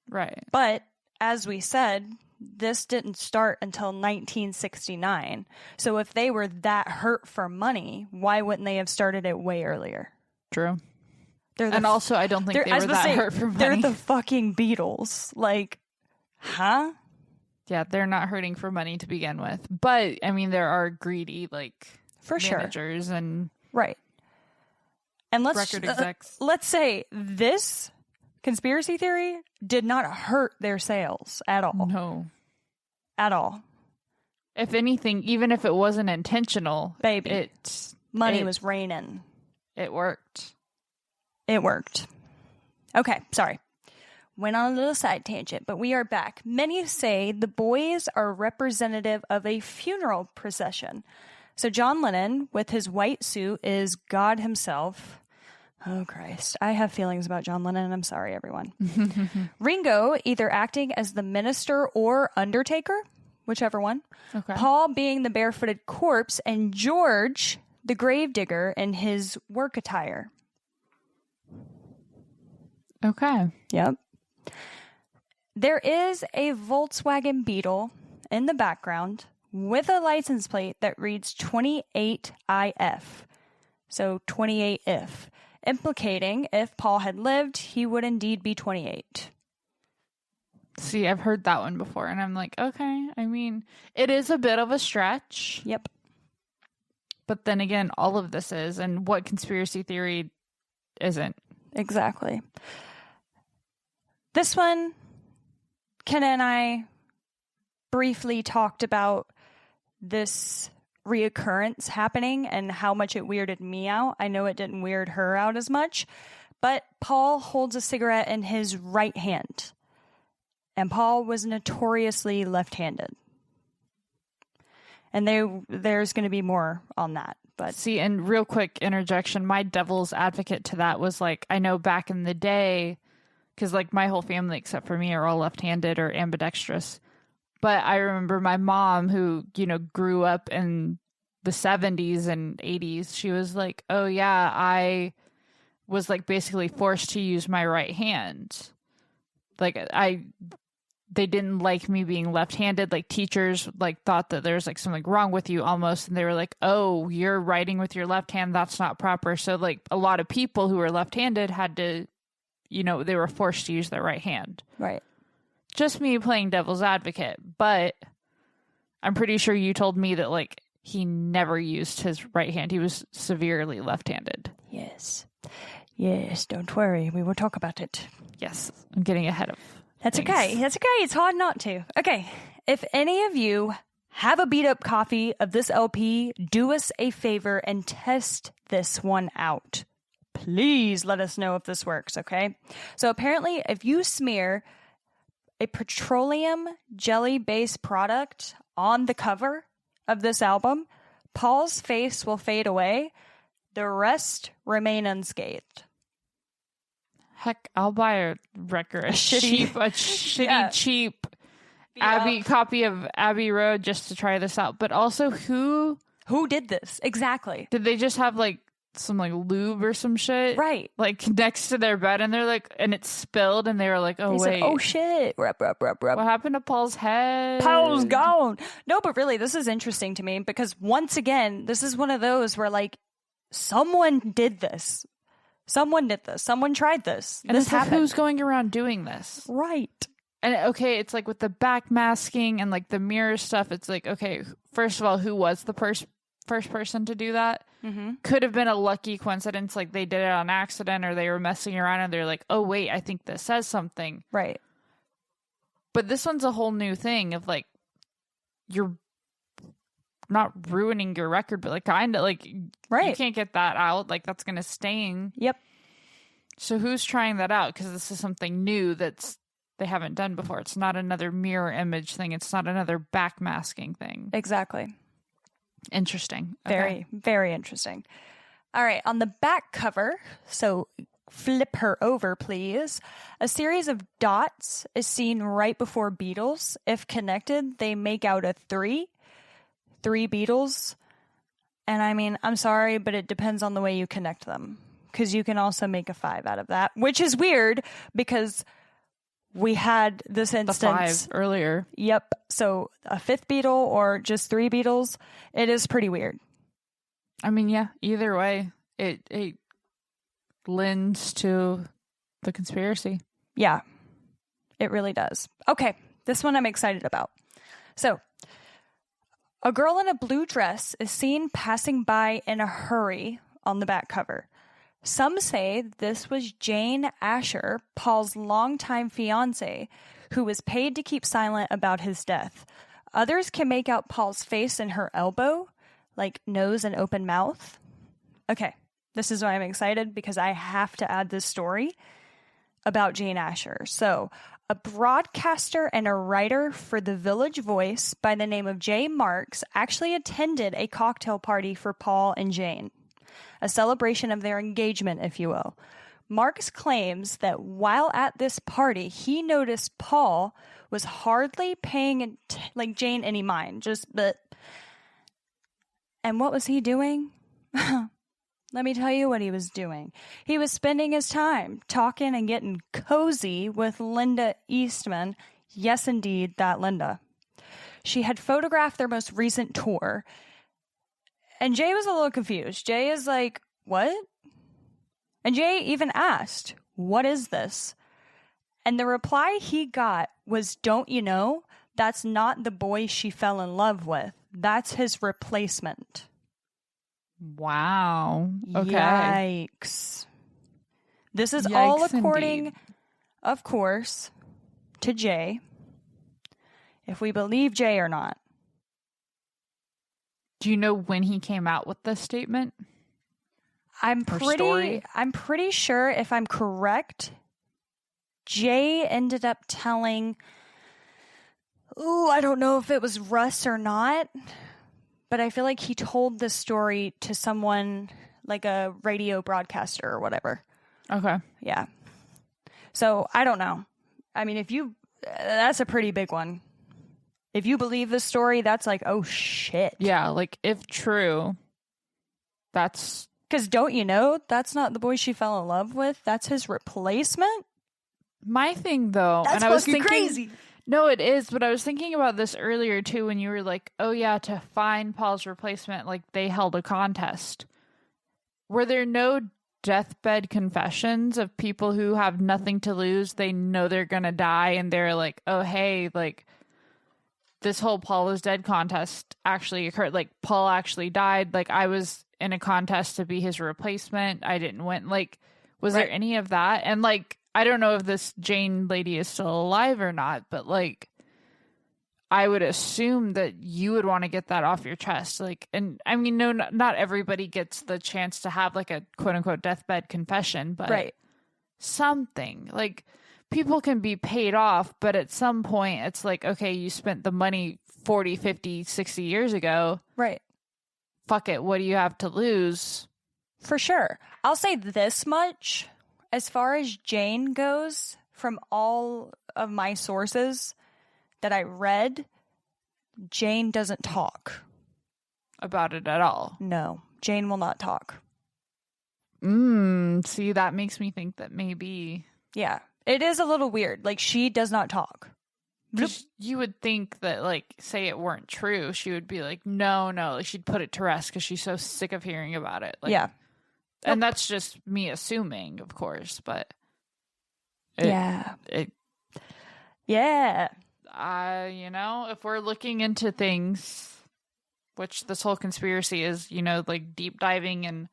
Right. But as we said, this didn't start until 1969. So if they were that hurt for money, why wouldn't they have started it way earlier? True. And also, I don't think they were that hurt for money. They're the fucking Beatles. Like, huh? Yeah, they're not hurting for money to begin with. But, I mean, there are greedy, like, for managers and right. And record execs. Let's say this conspiracy theory did not hurt their sales at all. No. At all. If anything, even if it wasn't intentional, baby, money was raining. It worked. It worked. Okay, sorry. Went on a little side tangent, but we are back. Many say the boys are representative of a funeral procession. So John Lennon, with his white suit, is God himself. Oh, Christ. I have feelings about John Lennon. I'm sorry, everyone. Ringo, either acting as the minister or undertaker, whichever one. Okay. Paul being the barefooted corpse, and George, the gravedigger, in his work attire. Okay. Yep. There is a Volkswagen Beetle in the background with a license plate that reads 28IF. So 28 if. Implicating if Paul had lived, he would indeed be 28. See, I've heard that one before, and I'm like, okay. I mean, it is a bit of a stretch. Yep. But then again, all of this is, and what conspiracy theory isn't? Exactly. This one, Ken and I briefly talked about this reoccurrence happening and how much it weirded me out. I know it didn't weird her out as much, but Paul holds a cigarette in his right hand, and Paul was notoriously left-handed. And there's going to be more on that. But see, and real quick interjection, my devil's advocate to that was like, I know back in the day, because like my whole family except for me are all left-handed or ambidextrous. But I remember my mom, who, you know, grew up in the 70s and 80s, she was like, oh yeah, I was like basically forced to use my right hand. Like they didn't like me being left-handed. Like teachers like thought that there's like something wrong with you almost. And they were like, oh, you're writing with your left hand. That's not proper. So like a lot of people who were left-handed had to, you know, they were forced to use their right hand. Right. Just me playing devil's advocate, but I'm pretty sure you told me that like he never used his right hand. He was severely left-handed. Yes. Yes, don't worry. We will talk about it. Yes, I'm getting ahead of That's things. okay. That's okay. It's hard not to. Okay. If any of you have a beat up copy of this LP, do us a favor and test this one out. Please let us know if this works, okay? So apparently, if you smear a petroleum jelly-based product on the cover of this album, Paul's face will fade away. The rest remain unscathed. Heck, I'll buy a record, cheap copy of Abbey Road just to try this out. But also, who did this? Exactly. did they just have like some like lube or some shit? Right. Like next to their bed, and they're like, and it spilled, and they were like, oh, They wait. said, oh shit. Rup, rup, rup, rup. What happened to Paul's head? Paul's gone. No, but really, this is interesting to me because once again, this is one of those where like someone did this. Someone did this. Someone tried this. And this it's like, happened. who's going around doing this? Right. And okay, it's like with the back masking and like the mirror stuff, it's like, okay, first of all, who was the first person to do that? Mm-hmm. Could have been a lucky coincidence, like they did it on accident or they were messing around and they're like, oh, wait, I think this says something. Right. But this one's a whole new thing of like, you're not ruining your record, but like kind of like, Right. you can't get that out. Like that's going to stain. Yep. So who's trying that out? Because this is something new they haven't done before. It's not another mirror image thing. It's not another backmasking thing. Exactly. Interesting. Very, very interesting. All right. On the back cover, so flip her over, please. A series of dots is seen right before Beatles. If connected, they make out a 3. 3 Beatles. And I mean, I'm sorry, but it depends on the way you connect them. Because you can also make a 5 out of that, which is weird because we had this instance. The 5 earlier. Yep. So a 5th Beatle or just 3 Beatles. It is pretty weird. I mean, yeah, either way, it lends to the conspiracy. Yeah, it really does. Okay, this one I'm excited about. So, a girl in a blue dress is seen passing by in a hurry on the back cover. Some say this was Jane Asher, Paul's longtime fiancée, who was paid to keep silent about his death. Others can make out Paul's face and her elbow, like nose and open mouth. Okay, this is why I'm excited, because I have to add this story about Jane Asher. So, a broadcaster and a writer for the Village Voice by the name of Jay Marks actually attended a cocktail party for Paul and Jane. A celebration of their engagement, if you will. Marks claims that while at this party, he noticed Paul was hardly paying Jane any mind. And what was he doing? Let me tell you what he was doing. He was spending his time talking and getting cozy with Linda Eastman. Yes, indeed, that Linda. She had photographed their most recent tour. And Jay was a little confused. Jay is like, what? And Jay even asked, what is this? And the reply he got was, don't you know? That's not the boy she fell in love with. That's his replacement. Wow. Okay. Yikes. This is Yikes all according, indeed. of course, to Jay. If we believe Jay or not. Do you know when he came out with this statement? I'm story? pretty sure, if I'm correct, Jay ended up telling, I don't know if it was Russ or not, but I feel like he told this story to someone like a radio broadcaster or whatever. Okay. Yeah. So I don't know. I mean, that's a pretty big one. If you believe this story, that's like, oh shit. Yeah, like if true, that's... Because don't you know, that's not the boy she fell in love with. That's his replacement. My thing, though, That's and I was fucking thinking, crazy. No, it is, but I was thinking about this earlier, too, when you were like, oh, yeah, to find Paul's replacement, like, they held a contest. Were there no deathbed confessions of people who have nothing to lose? They know they're gonna die, and they're like, oh, hey, like, this whole Paul is dead contest actually occurred. Like, Paul actually died. Like, I was in a contest to be his replacement. I didn't win. Like, was there any of that? And, like, I don't know if this Jane lady is still alive or not, but, like, I would assume that you would want to get that off your chest. Like, and I mean, no, not everybody gets the chance to have, like, a quote unquote deathbed confession, but something. Like, people can be paid off, but at some point it's like, okay, you spent the money 40, 50, 60 years ago. Right. Fuck it. What do you have to lose? For sure. I'll say this much. As far as Jane goes, from all of my sources that I read, Jane doesn't talk. About it at all. No, Jane will not talk. See, that makes me think that maybe... Yeah, it is a little weird. Like, she does not talk. 'Cause you would think that, like, say it weren't true, she would be like, no, like, she'd put it to rest because she's so sick of hearing about it. Like, yeah. And that's just me assuming, of course, but... Yeah. You know, if we're looking into things, which this whole conspiracy is, you know, like, deep diving and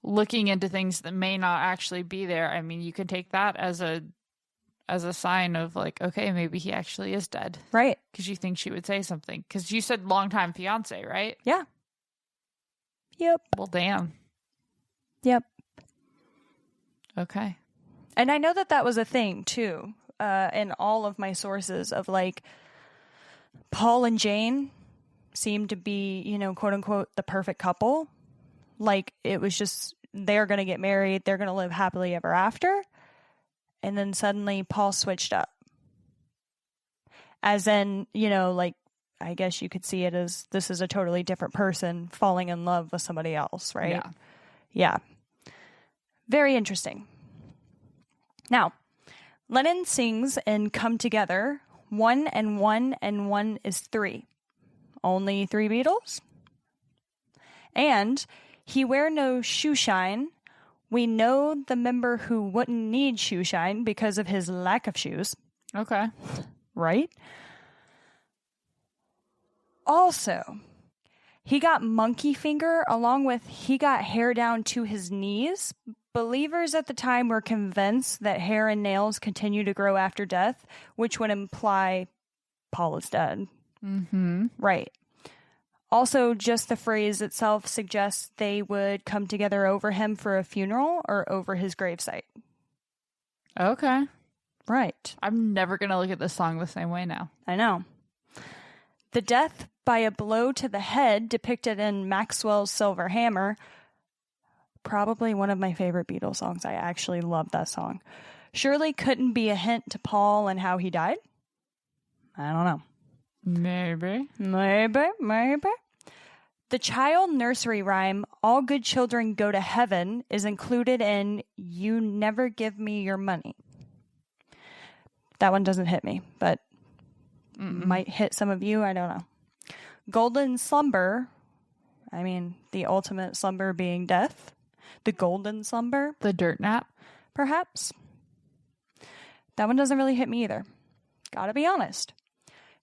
looking into things that may not actually be there, I mean, you can take that as a sign of, like, okay, maybe he actually is dead. Right. Because you think she would say something. Because you said longtime fiance, right? Yeah. Yep. Well, damn. Yep. Okay. And I know that was a thing, too, in all of my sources of, like, Paul and Jane seemed to be, you know, quote unquote, the perfect couple. Like, it was just, they're going to get married, they're going to live happily ever after. And then suddenly Paul switched up. As in, you know, like, I guess you could see it as this is a totally different person falling in love with somebody else, right? Yeah. Yeah. Very interesting. Now, Lennon sings in Come Together, 1 and 1 and 1 is 3. Only 3 Beatles. And He Wear No Shoe Shine. We know the member who wouldn't need shoe shine because of his lack of shoes. Okay. Right? Also, he got monkey finger along with he got hair down to his knees. Believers at the time were convinced that hair and nails continue to grow after death, which would imply Paul is dead. Mm-hmm. Right. Also, just the phrase itself suggests they would come together over him for a funeral or over his gravesite. Okay. Right. I'm never going to look at this song the same way now. I know. The death by a blow to the head depicted in Maxwell's Silver Hammer, probably one of my favorite Beatles songs. I actually love that song. Surely couldn't be a hint to Paul and how he died? I don't know. Maybe. The child nursery rhyme, All Good Children Go to Heaven, is included in You Never Give Me Your Money. That one doesn't hit me, but might hit some of you. I don't know. Golden Slumber, I mean, the ultimate slumber being death. The golden slumber. The dirt nap. Perhaps. That one doesn't really hit me either. Gotta be honest.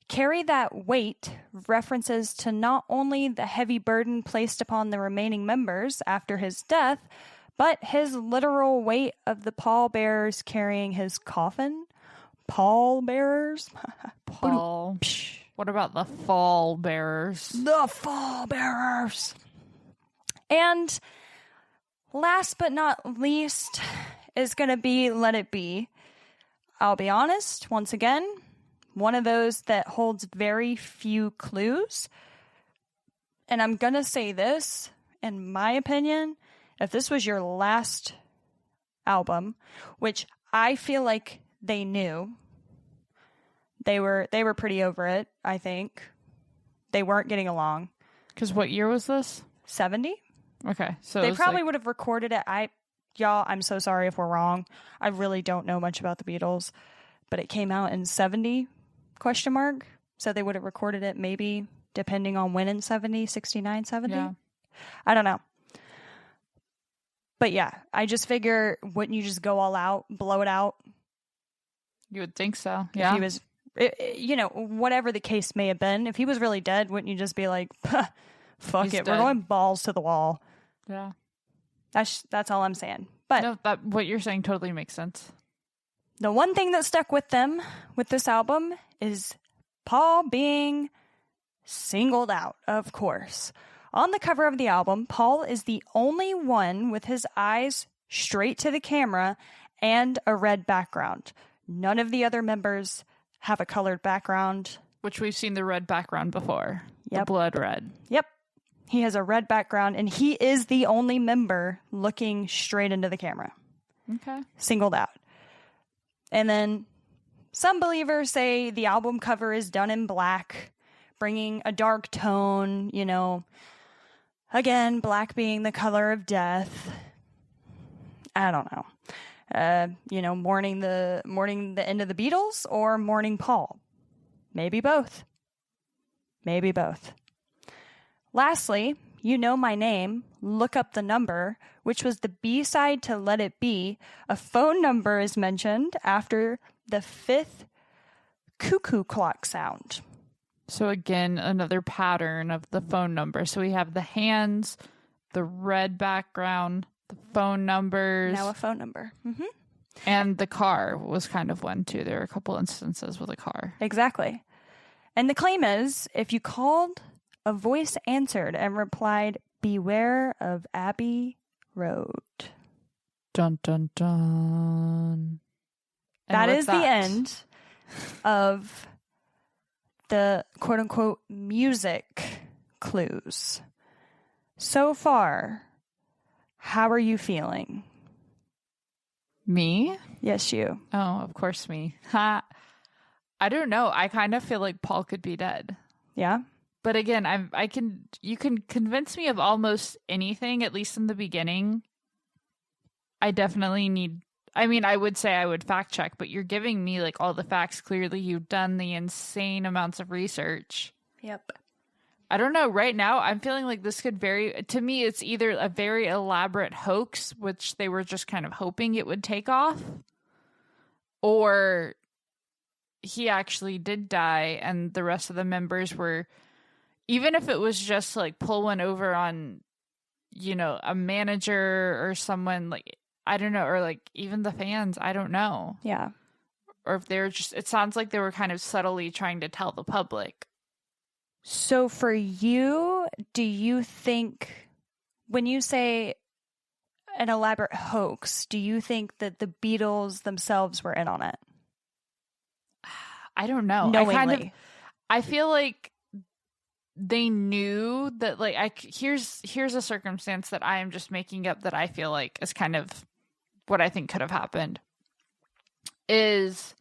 Carry That Weight references to not only the heavy burden placed upon the remaining members after his death, but his literal weight of the pallbearers carrying his coffin. Pallbearers? Paul. What about the fall bearers? The fall bearers. And last but not least is going to be Let It Be. I'll be honest, once again, one of those that holds very few clues. And I'm going to say this, in my opinion, if this was your last album, which I feel like they knew, they were pretty over it, I think. They weren't getting along. Because what year was this? 70? Okay. So They probably would have recorded it. Y'all, I'm so sorry if we're wrong. I really don't know much about the Beatles, but it came out in 70, ? So they would have recorded it maybe depending on when in 70, 69, 70. Yeah. I don't know. But yeah, I just figure, wouldn't you just go all out, blow it out? You would think so. If Yeah. he was, you know, whatever the case may have been, if he was really dead, wouldn't you just be like, fuck He's it, dead. we're going balls to the wall. Yeah. That's all I'm saying. But No, what you're saying totally makes sense. the one thing that stuck with them with this album is Paul being singled out, of course. On the cover of the album, Paul is the only one with his eyes straight to the camera and a red background. None of the other members have a colored background. Which we've seen the red background before. Yep. The blood red. Yep. He has a red background, and he is the only member looking straight into the camera. Okay. Singled out. And then some believers say the album cover is done in black, bringing a dark tone, again, black being the color of death. I don't know. Mourning the end of the Beatles or mourning Paul. Maybe both. Maybe both. Lastly, You Know My Name, Look Up the Number, which was the B-side to Let It Be. A phone number is mentioned after the fifth cuckoo clock sound. So again, another pattern of the phone number. So we have the hands, the red background, the phone numbers. Now a phone number. Mm-hmm. And the car was kind of one, too. There are a couple instances with a car. Exactly. And the claim is, if you called, a voice answered and replied, "Beware of Abbey Road." Dun, dun, dun. That is the end of the quote-unquote music clues. So far, how are you feeling? Me? Yes, you. Oh, of course me. Ha. I don't know. I kind of feel like Paul could be dead. Yeah? But again, you can convince me of almost anything, at least in the beginning. I definitely I would say I would fact check, but you're giving me like all the facts. Clearly, you've done the insane amounts of research. Yep. I don't know. Right now, I'm feeling like this could to me, it's either a very elaborate hoax, which they were just kind of hoping it would take off, or he actually did die and the rest of the members were, even if it was just like pull one over on, a manager or someone, like, I don't know, or like even the fans, I don't know. Yeah. Or if they're it sounds like they were kind of subtly trying to tell the public. So for you, do you think, when you say an elaborate hoax, do you think that the Beatles themselves were in on it? I don't know. Knowingly. I feel like they knew that, like, here's a circumstance that I am just making up that I feel like is kind of what I think could have happened. Is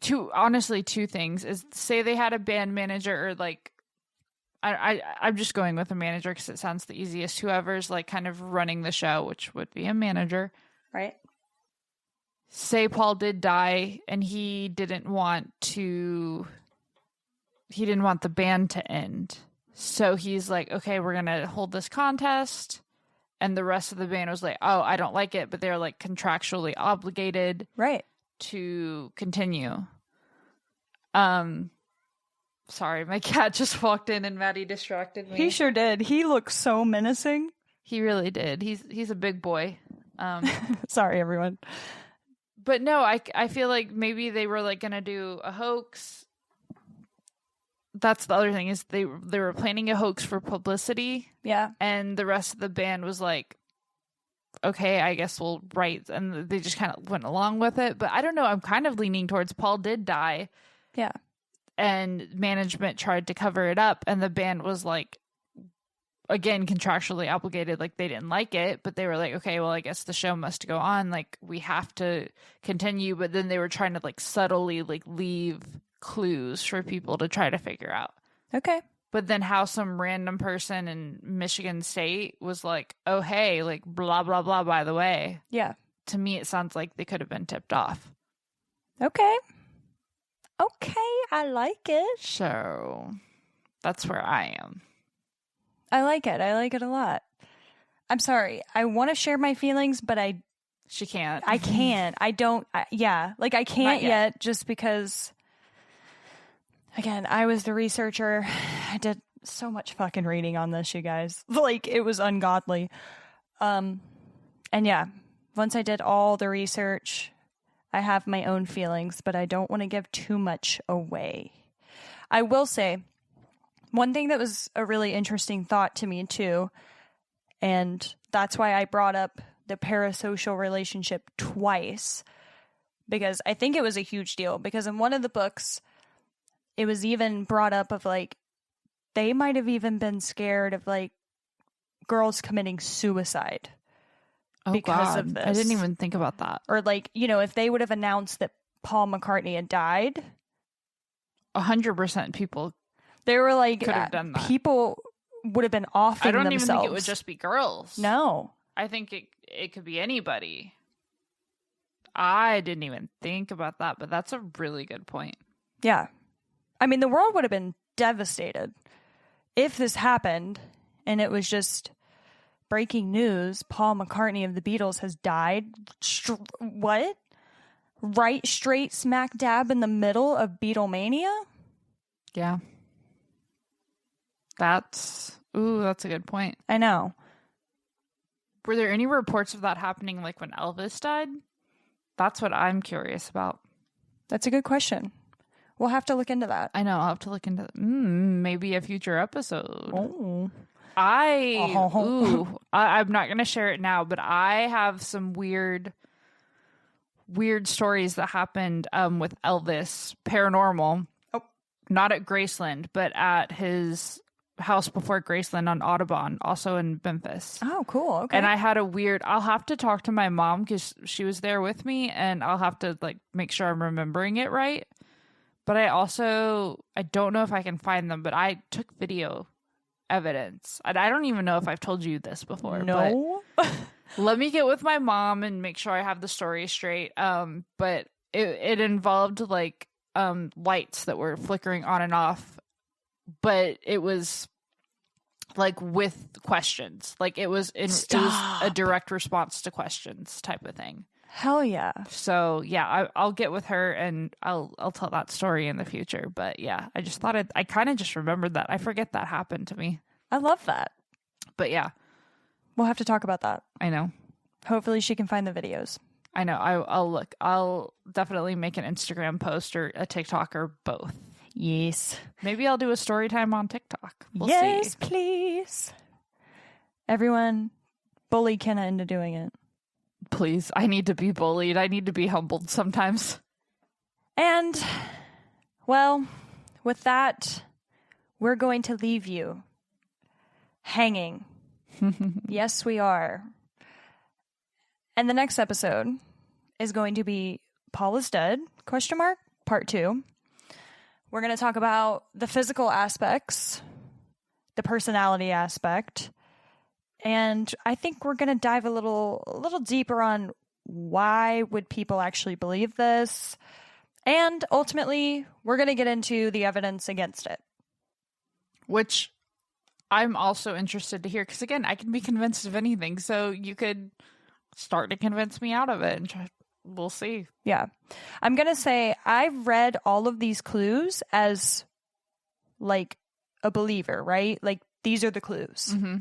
two things. Is say they had a band manager, or like, I'm just going with a manager because it sounds the easiest. Whoever's like kind of running the show, which would be a manager. Right. Say Paul did die and he didn't want the band to end. So he's like, okay, we're going to hold this contest. And the rest of the band was like, oh, I don't like it. But they're like contractually obligated. Right. To continue. Sorry, my cat just walked in and Maddie distracted me. He sure did. He looks so menacing. He really did. He's a big boy. Sorry, everyone. But no, I feel like maybe they were like gonna do a hoax. That's the other thing, is they were planning a hoax for publicity. Yeah. And the rest of the band was like, okay, I guess we'll write, and they just kind of went along with it. But I don't know, I'm kind of leaning towards Paul did die. Yeah. And management tried to cover it up, and the band was like, again, contractually obligated, like they didn't like it, but they were like, okay, well, I guess the show must go on, like we have to continue. But then they were trying to like subtly like leave clues for people to try to figure out. Okay. But then how some random person in Michigan State was like, oh, hey, like blah, blah, blah, by the way. Yeah. To me, it sounds like they could have been tipped off. Okay. Okay, I like it. So that's where I am. I like it. I like it a lot. I'm sorry. I want to share my feelings, but She can't. I can't. I don't. I can't yet, just because, again, I was the researcher. I did so much fucking reading on this, you guys. Like, it was ungodly. And yeah, once I did all the research, I have my own feelings, but I don't want to give too much away. I will say, one thing that was a really interesting thought to me too, and that's why I brought up the parasocial relationship twice, because I think it was a huge deal, because in one of the books, it was even brought up of like, they might have even been scared of like girls committing suicide. Oh, because God. of this. I didn't even think about that. Or like, you know, if they would have announced that Paul McCartney had died, 100% people. they were like, Could have done that. people would have been offing I don't themselves. even think it would just be girls. No. I think it could be anybody. I didn't even think about that, but that's a really good point. Yeah. I mean, the world would have been devastated if this happened and it was just breaking news. Paul McCartney of the Beatles has died. What? Right straight smack dab in the middle of Beatlemania? Yeah. That's a good point. I know. Were there any reports of that happening like when Elvis died? That's what I'm curious about. That's a good question. We'll have to look into that. I know. I'll have to look into maybe a future episode. Oh. I'm not going to share it now, but I have some weird stories that happened with Elvis paranormal. Oh. Not at Graceland, but at his house before Graceland on Audubon, also in Memphis. Oh, cool. Okay. And I had I'll have to talk to my mom because she was there with me, and I'll have to like make sure I'm remembering it right. But I don't know if I can find them, but I took video evidence. And I don't even know if I've told you this before. No. But let me get with my mom and make sure I have the story straight. But it involved like lights that were flickering on and off, but it was like with questions. Like it was a direct response to questions type of thing. Hell yeah. So yeah, I'll get with her and I'll tell that story in the future. But yeah, I just thought I kind of just remembered that. I forget that happened to me. I love that. But yeah, we'll have to talk about that. I know. Hopefully she can find the videos. I know. I'll look. I'll definitely make an Instagram post or a TikTok or both. Yes. Maybe I'll do a story time on TikTok. We'll yes, see. Please. Everyone, bully Kenna into doing it. Please. I need to be bullied. I need to be humbled sometimes. And, well, with that, we're going to leave you hanging. Yes, we are. And the next episode is going to be Paul is Dead, ? Part 2. We're going to talk about the physical aspects, the personality aspect, and I think we're going to dive a little deeper on why would people actually believe this, and ultimately, we're going to get into the evidence against it. Which I'm also interested to hear, because again, I can be convinced of anything, so you could start to convince me out of it, and we'll see. Yeah. I'm going to say I've read all of these clues as like a believer, right? Like these are the clues. Mm-hmm.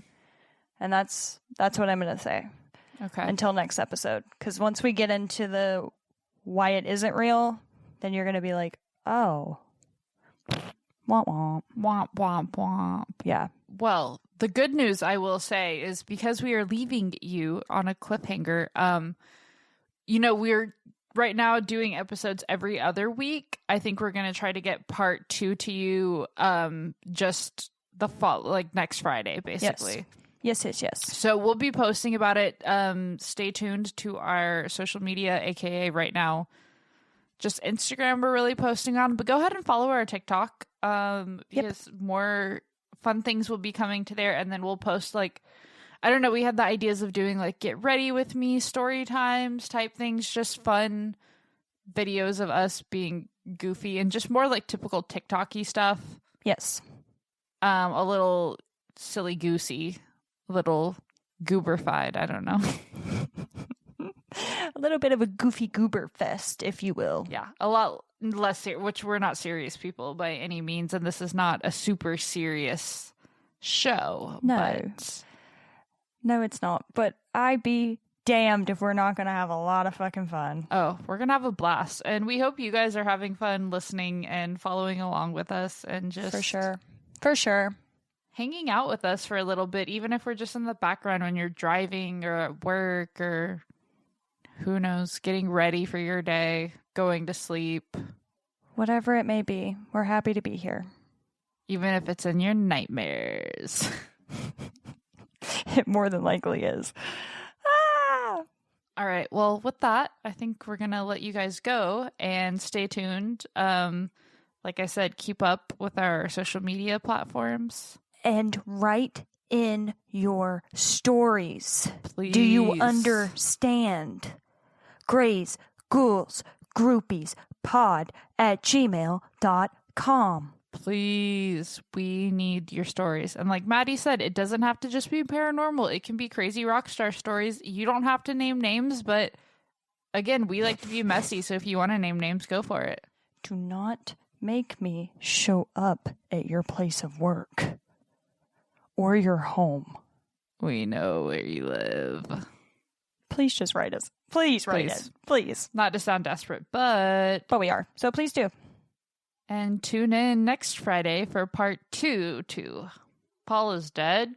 And that's what I'm going to say. Okay. Until next episode. Because once we get into the why it isn't real, then you're going to be like, oh. Womp womp. Womp womp womp. Yeah. Well, the good news I will say is because we are leaving you on a cliffhanger, we're right now doing episodes every other week. I think we're going to try to get part 2 to you just the fall, like next Friday, basically. Yes. So we'll be posting about it. Stay tuned to our social media, aka right now, just Instagram we're really posting on. But go ahead and follow our TikTok because more fun things will be coming to there. And then we'll post like, I don't know, we had the ideas of doing like get ready with me story times type things, just fun videos of us being goofy and just more like typical TikTok-y stuff. Yes. A little silly goosey, a little gooberfied, I don't know. A little bit of a goofy goober fest, if you will. Yeah, a lot less which we're not serious people by any means, and this is not a super serious show. No. But no, it's not. But I'd be damned if we're not going to have a lot of fucking fun. Oh, we're going to have a blast. And we hope you guys are having fun listening and following along with us and just... For sure. Hanging out with us for a little bit, even if we're just in the background when you're driving or at work or who knows, getting ready for your day, going to sleep. Whatever it may be, we're happy to be here. Even if it's in your nightmares. It more than likely is. Ah! All right. Well, with that, I think we're going to let you guys go and stay tuned. Like I said, keep up with our social media platforms. And write in your stories. Please. Do you understand? Grays, ghouls, groupies, pod@gmail.com. Please, we need your stories. And like Maddie said, it doesn't have to just be paranormal. It can be crazy rock star stories. You don't have to name names, but again, we like to be messy. So if you want to name names, go for it. Do not make me show up at your place of work or your home. We know where you live. Please just write us. Please write it. Please. Not to sound desperate, but we are. So please do. And tune in next Friday for part 2 to Paul is dead? ?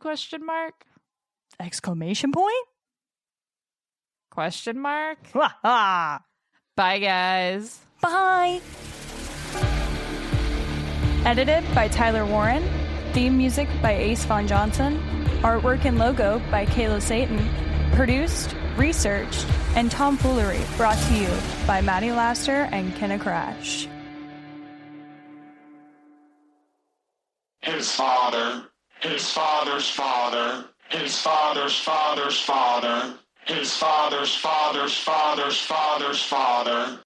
Exclamation point? Question mark? Bye, guys. Bye. Edited by Tyler Warren. Theme music by Ace Von Johnson. Artwork and logo by Kayla Satan. Produced, researched, and tomfoolery brought to you by Maddie Laster and Kenna Crash. His father, his father's father, his father's father's father, his father's father's father's father's father,